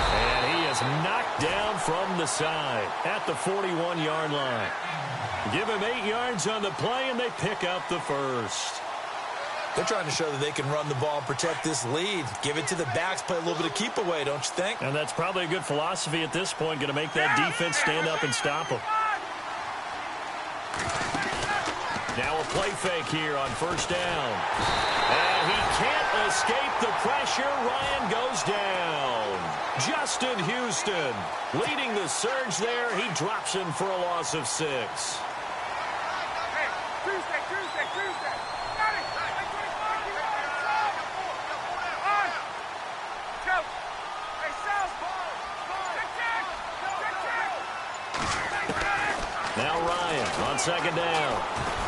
And he is knocked down from the side at the 41-yard line. Give him 8 yards on the play, and they pick up the first. They're trying to show that they can run the ball and protect this lead. Give it to the backs, play a little bit of keep away, don't you think? And that's probably a good philosophy at this point, going to make that defense stand up and stop them. Now a play fake here on first down. And he can't escape the pressure. Ryan goes down. Justin Houston leading the surge there. He drops him for a loss of 6. Now Ryan on second down.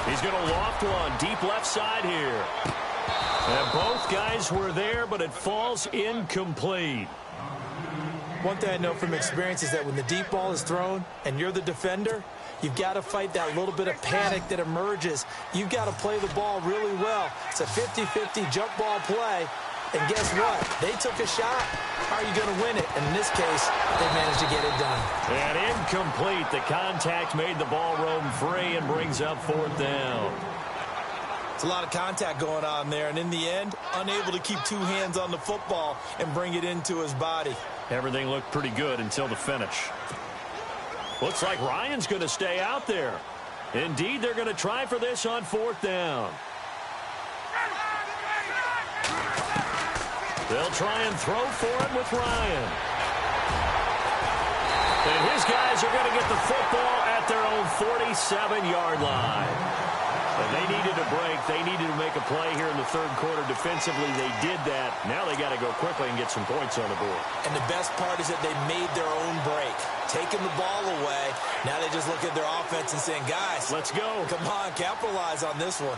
He's going to loft one deep left side here. And both guys were there, but it falls incomplete. One thing I know from experience is that when the deep ball is thrown and you're the defender, you've got to fight that little bit of panic that emerges. You've got to play the ball really well. It's a 50-50 jump ball play. And guess what? They took a shot. How are you going to win it? And in this case, they managed to get it done. And incomplete. The contact made the ball roam free and brings up 4th down. It's a lot of contact going on there. And in the end, unable to keep 2 hands on the football and bring it into his body. Everything looked pretty good until the finish. Looks like Ryan's going to stay out there. Indeed, they're going to try for this on 4th down. They'll try and throw for it with Ryan. And his guys are going to get the football at their own 47-yard line. And they needed a break. They needed to make a the play here in the third quarter defensively. They did that. Now they got to go quickly and get some points on the board. And the best part is that they made their own break. Taking the ball away. Now they just look at their offense and saying, guys, let's go. Come on, capitalize on this one.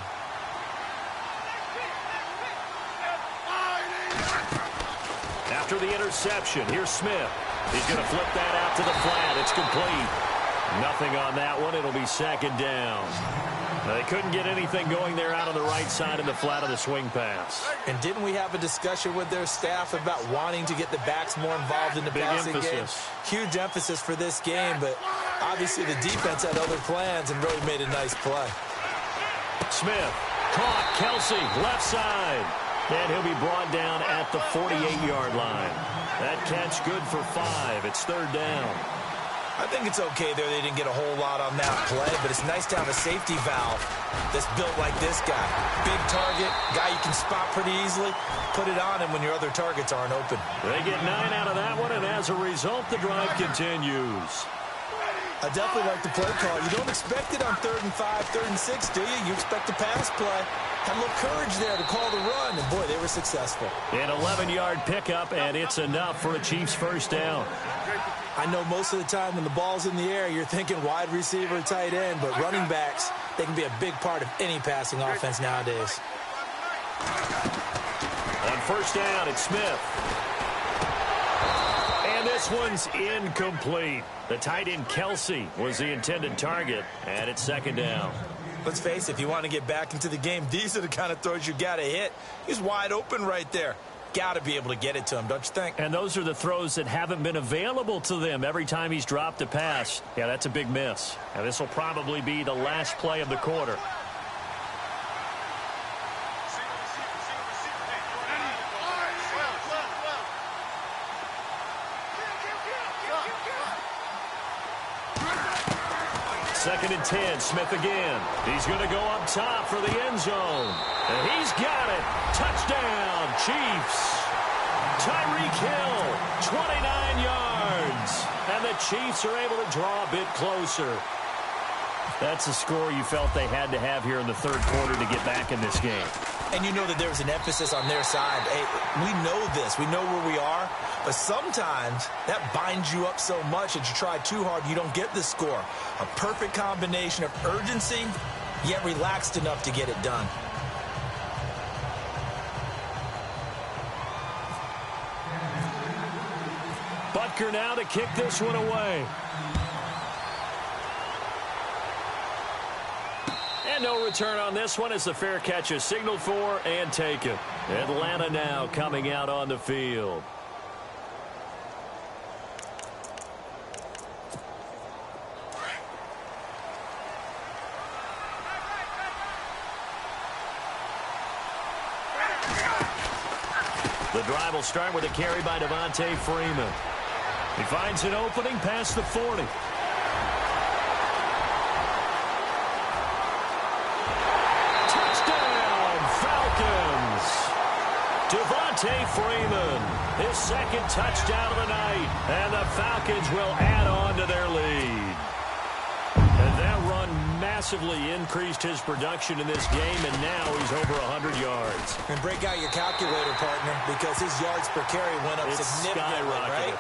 After the interception, here's Smith. He's going to flip that out to the flat. It's complete. Nothing on that one. It'll be second down. They couldn't get anything going there out on the right side in the flat of the swing pass. And didn't we have a discussion with their staff about wanting to get the backs more involved in the passing game? Huge emphasis for this game, but obviously the defense had other plans and really made a nice play. Smith caught. Kelsey, left side. And he'll be brought down at the 48-yard line. That catch good for 5. It's third down. I think it's okay there. They didn't get a whole lot on that play, but it's nice to have a safety valve that's built like this guy. Big target, guy you can spot pretty easily. Put it on him when your other targets aren't open. They get 9 out of that one, and as a result, the drive continues. I definitely like the play call. You don't expect it on 3rd and 5, 3rd and 6, do you? You expect a pass play. Had a little courage there to call the run, and boy, they were successful. An 11-yard pickup, and it's enough for a Chiefs first down. I know most of the time when the ball's in the air, you're thinking wide receiver, tight end, but running backs, they can be a big part of any passing offense nowadays. On first down, it's Smith. And this one's incomplete. The tight end Kelsey was the intended target, and it's second down. Let's face it, if you want to get back into the game, these are the kind of throws you got to hit. He's wide open right there. Got to be able to get it to him, don't you think? And those are the throws that haven't been available to them every time he's dropped a pass. Yeah, that's a big miss. And this will probably be the last play of the quarter. Second and 10, Smith again. He's going to go up top for the end zone. And he's got it. Touchdown, Chiefs. Tyreek Hill, 29 yards. And the Chiefs are able to draw a bit closer. That's a score you felt they had to have here in the third quarter to get back in this game. And you know that there was an emphasis on their side. Hey, we know this. We know where we are. But sometimes that binds you up so much that you try too hard, you don't get the score. A perfect combination of urgency, yet relaxed enough to get it done. Butker now to kick this one away. And no return on this one as the fair catch is signaled for and taken. Atlanta now coming out on the field. The drive will start with a carry by Devontae Freeman. He finds an opening past the 40. Touchdown, Falcons! Devontae Freeman, his second touchdown of the night, and the Falcons will add on to their lead. And that run massively increased his production in this game, and now he's over 100 yards. And break out your calculator, partner, because his yards per carry went up significantly, right?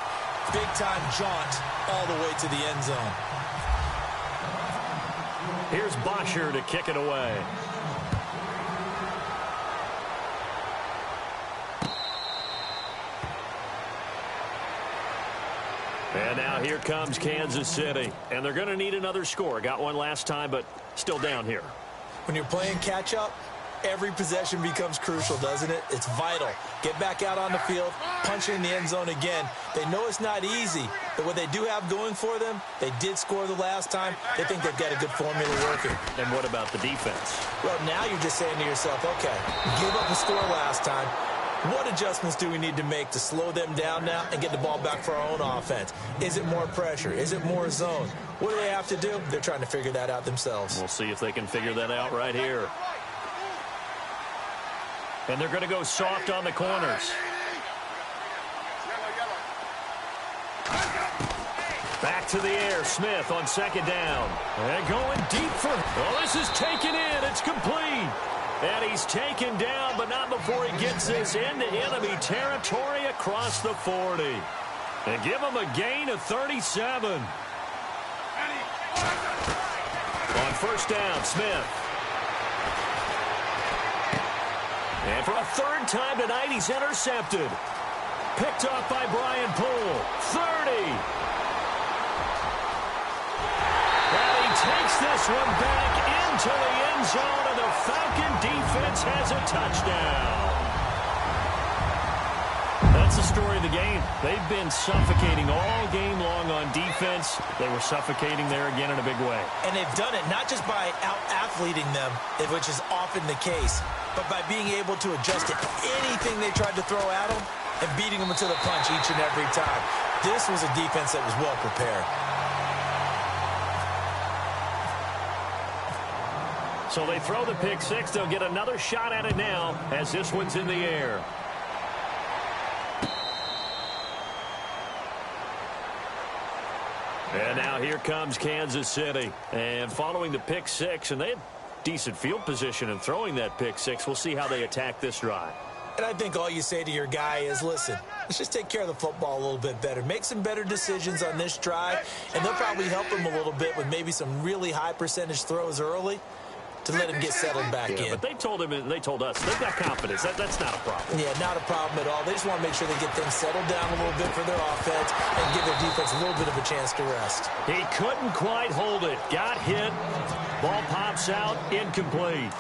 Big-time jaunt all the way to the end zone. Here's Bosher to kick it away. And now here comes Kansas City. And they're going to need another score. Got one last time, but still down here. When you're playing catch-up, every possession becomes crucial, doesn't it? It's vital. Get back out on the field, punch it in the end zone again. They know it's not easy, but what they do have going for them, they did score the last time. They think they've got a good formula working. And what about the defense? Well, now you're just saying to yourself, okay, give up a score last time. What adjustments do we need to make to slow them down now and get the ball back for our own offense? Is it more pressure? Is it more zone? What do they have to do? They're trying to figure that out themselves. We'll see if they can figure that out right here. And they're going to go soft on the corners. Back to the air. Smith on second down. And going deep for... Oh, this is taken in. It's complete. And he's taken down, but not before he gets this into enemy territory across the 40. And give him a gain of 37. On first down, Smith. And for a third time tonight, he's intercepted. Picked off by Brian Poole. 30. And he takes this one back into the end zone, and the Falcon defense has a touchdown. That's the story of the game. They've been suffocating all game long on defense. They were suffocating there again in a big way. And they've done it not just by out-athleting them, which is often the case, but by being able to adjust to anything they tried to throw at them and beating them to the punch each and every time. This was a defense that was well prepared. So they throw the pick six. They'll get another shot at it now as this one's in the air. And now here comes Kansas City. And following the pick six, and they had decent field position in throwing that pick six. We'll see how they attack this drive. And I think all you say to your guy is, listen, let's just take care of the football a little bit better. Make some better decisions on this drive, and they'll probably help him a little bit with maybe some really high percentage throws early to let him get settled back in. But they told him, and they told us, they've got confidence. That's not a problem. Yeah, not a problem at all. They just want to make sure they get things settled down a little bit for their offense and give their defense a little bit of a chance to rest. He couldn't quite hold it. Got hit. Ball pops out. Incomplete.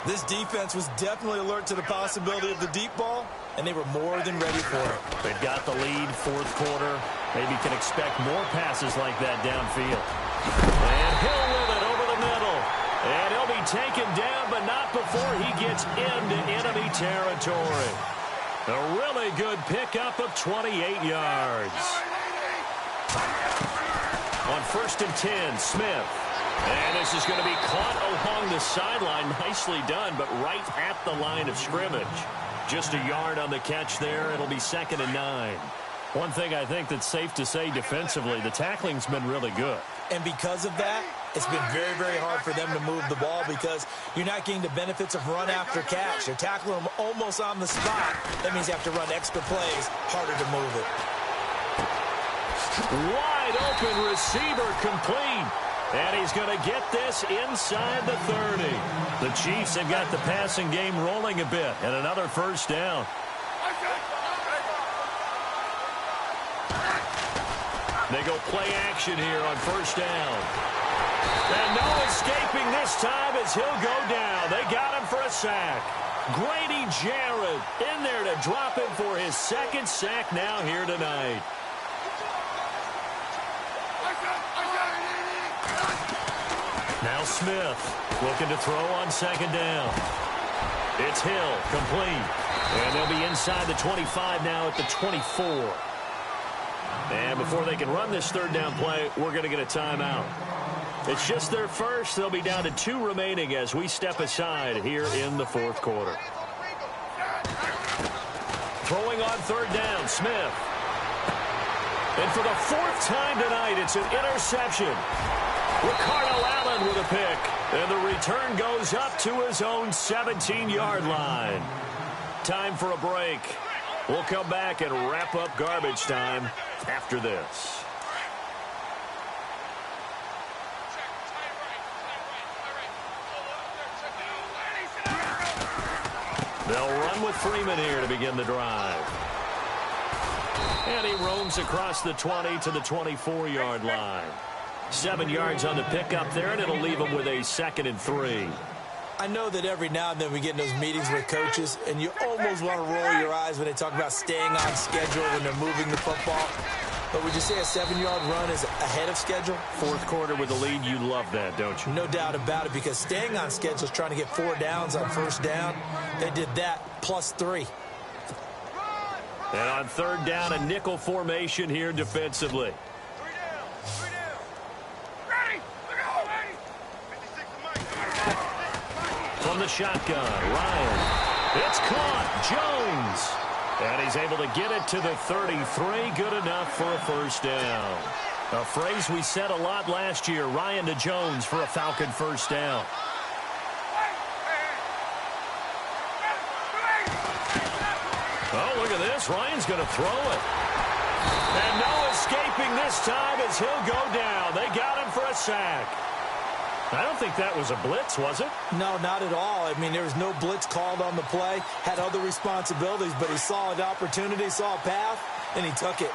This defense was definitely alert to the possibility of the deep ball, and they were more than ready for it. They've got the lead, fourth quarter. Maybe can expect more passes like that downfield. And Hill with it over the middle. And he'll be taken down, but not before he gets into enemy territory. A really good pickup of 28 yards. On first and 10, Smith. And this is going to be caught along the sideline. Nicely done, but right at the line of scrimmage. Just a yard on the catch there. It'll be 2nd and 9. One thing I think that's safe to say defensively, the tackling's been really good. And because of that, it's been very, very hard for them to move the ball because you're not getting the benefits of run after catch. You're tackling them almost on the spot. That means you have to run extra plays, harder to move it. Wide open receiver complete. And he's going to get this inside the 30. The Chiefs have got the passing game rolling a bit. And another first down. They go play action here on first down. And no escaping this time as he'll go down. They got him for a sack. Grady Jarrett in there to drop him for his second sack now here tonight. Now Smith looking to throw on second down. It's Hill, complete. And they'll be inside the 25 now at the 24. And before they can run this third down play, we're going to get a timeout. It's just their first. They'll be down to 2 remaining as we step aside here in the fourth quarter. Throwing on third down, Smith. And for the 4th time tonight, it's an interception. Ricardo Allen with a pick. And the return goes up to his own 17-yard line. Time for a break. We'll come back and wrap up garbage time after this. They'll run with Freeman here to begin the drive. And he roams across the 20 to the 24-yard line. 7 yards on the pickup there, and it'll leave him with a 2nd and 3. I know that every now and then we get in those meetings with coaches, and you almost want to roll your eyes when they talk about staying on schedule when they're moving the football. But would you say a 7-yard run is ahead of schedule? Fourth quarter with the lead, you love that, don't you? No doubt about it, because staying on schedule is trying to get 4 downs on first down. They did that plus 3. And on third down, a nickel formation here defensively. From the shotgun, Ryan. It's caught. Jones. And he's able to get it to the 33. Good enough for a first down. A phrase we said a lot last year. Ryan to Jones for a Falcon first down. Oh, look at this. Ryan's going to throw it. And no escaping this time as he'll go down. They got him for a sack. I don't think that was a blitz, was it? No, not at all. I mean, there was no blitz called on the play. Had other responsibilities, but he saw an opportunity, saw a path, and he took it.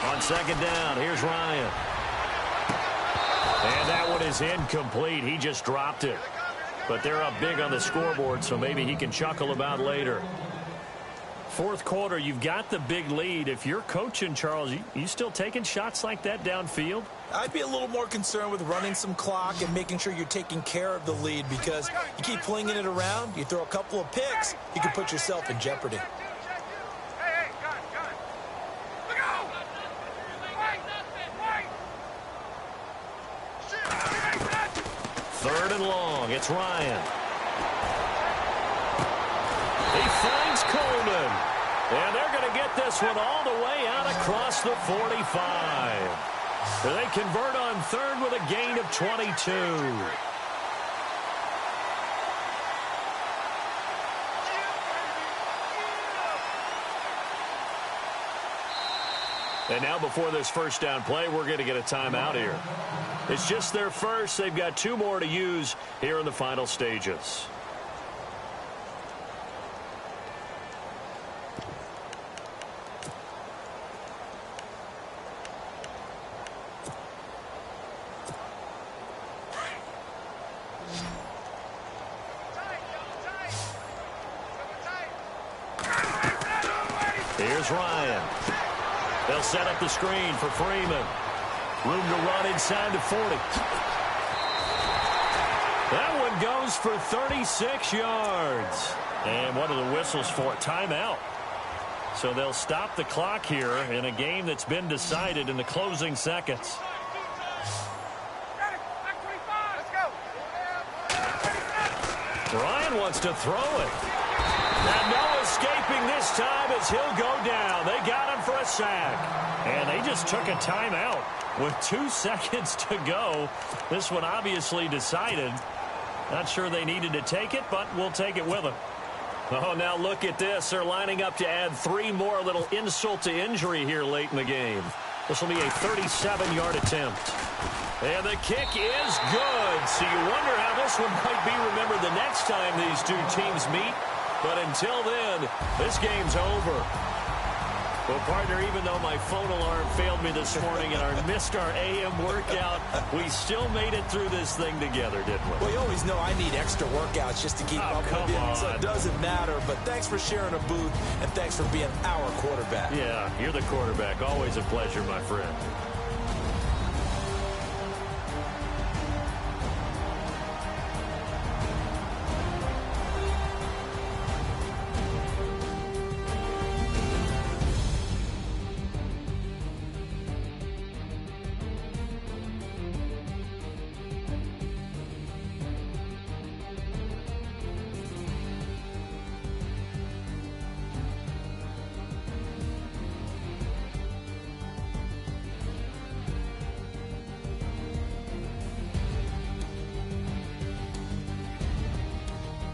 On second down, here's Ryan. And that one is incomplete. He just dropped it. But they're up big on the scoreboard, so maybe he can chuckle about later. Fourth quarter, you've got the big lead. If you're coaching, Charles, you still taking shots like that downfield? I'd be a little more concerned with running some clock and making sure you're taking care of the lead, because you keep flinging it around, you throw a couple of picks, you can put yourself in jeopardy. Third and long. It's Ryan. He finds Coleman. And they're going to get this one all the way out across the 45. They convert on third with a gain of 22. And now before this first down play, we're going to get a timeout here. It's just their first. They've got two more to use here in the final stages. Here's Ryan. They'll set up the screen for Freeman. Room to run inside the 40. That one goes for 36 yards. And what are the whistles for? Timeout. So they'll stop the clock here in a game that's been decided in the closing seconds. Ryan wants to throw it. And no escaping this time as he'll go down. They got him for a sack. And they just took a timeout with 2 seconds to go. This one obviously decided. Not sure they needed to take it, but we'll take it with them. Oh, now look at this. They're lining up to add 3 more, a little insult to injury here late in the game. This will be a 37-yard attempt. And the kick is good. So you wonder how this one might be remembered the next time these two teams meet. But until then, this game's over. Well, partner, even though my phone alarm failed me this morning and I missed our AM workout, we still made it through this thing together, didn't we? Well, you always know I need extra workouts just to keep up with you, so it doesn't matter. But thanks for sharing a booth, and thanks for being our quarterback. Yeah, you're the quarterback. Always a pleasure, my friend.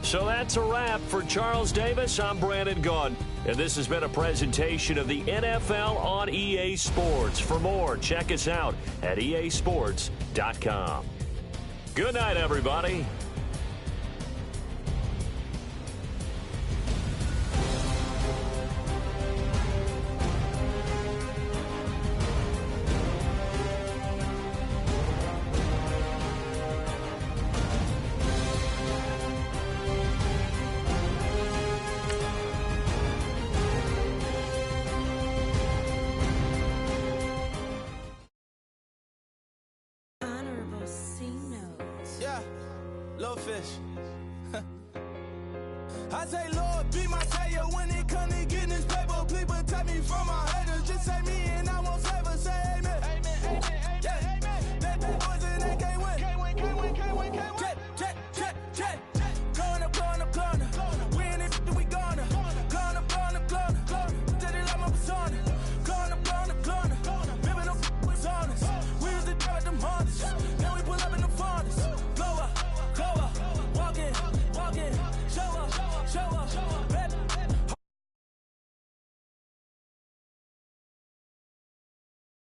So that's a wrap for Charles Davis. I'm Brandon Gaudin, and this has been a presentation of the NFL on EA Sports. For more, check us out at easports.com. Good night, everybody. I say, Lord, be my savior when it comes to getting this paper. Please protect me from my haters.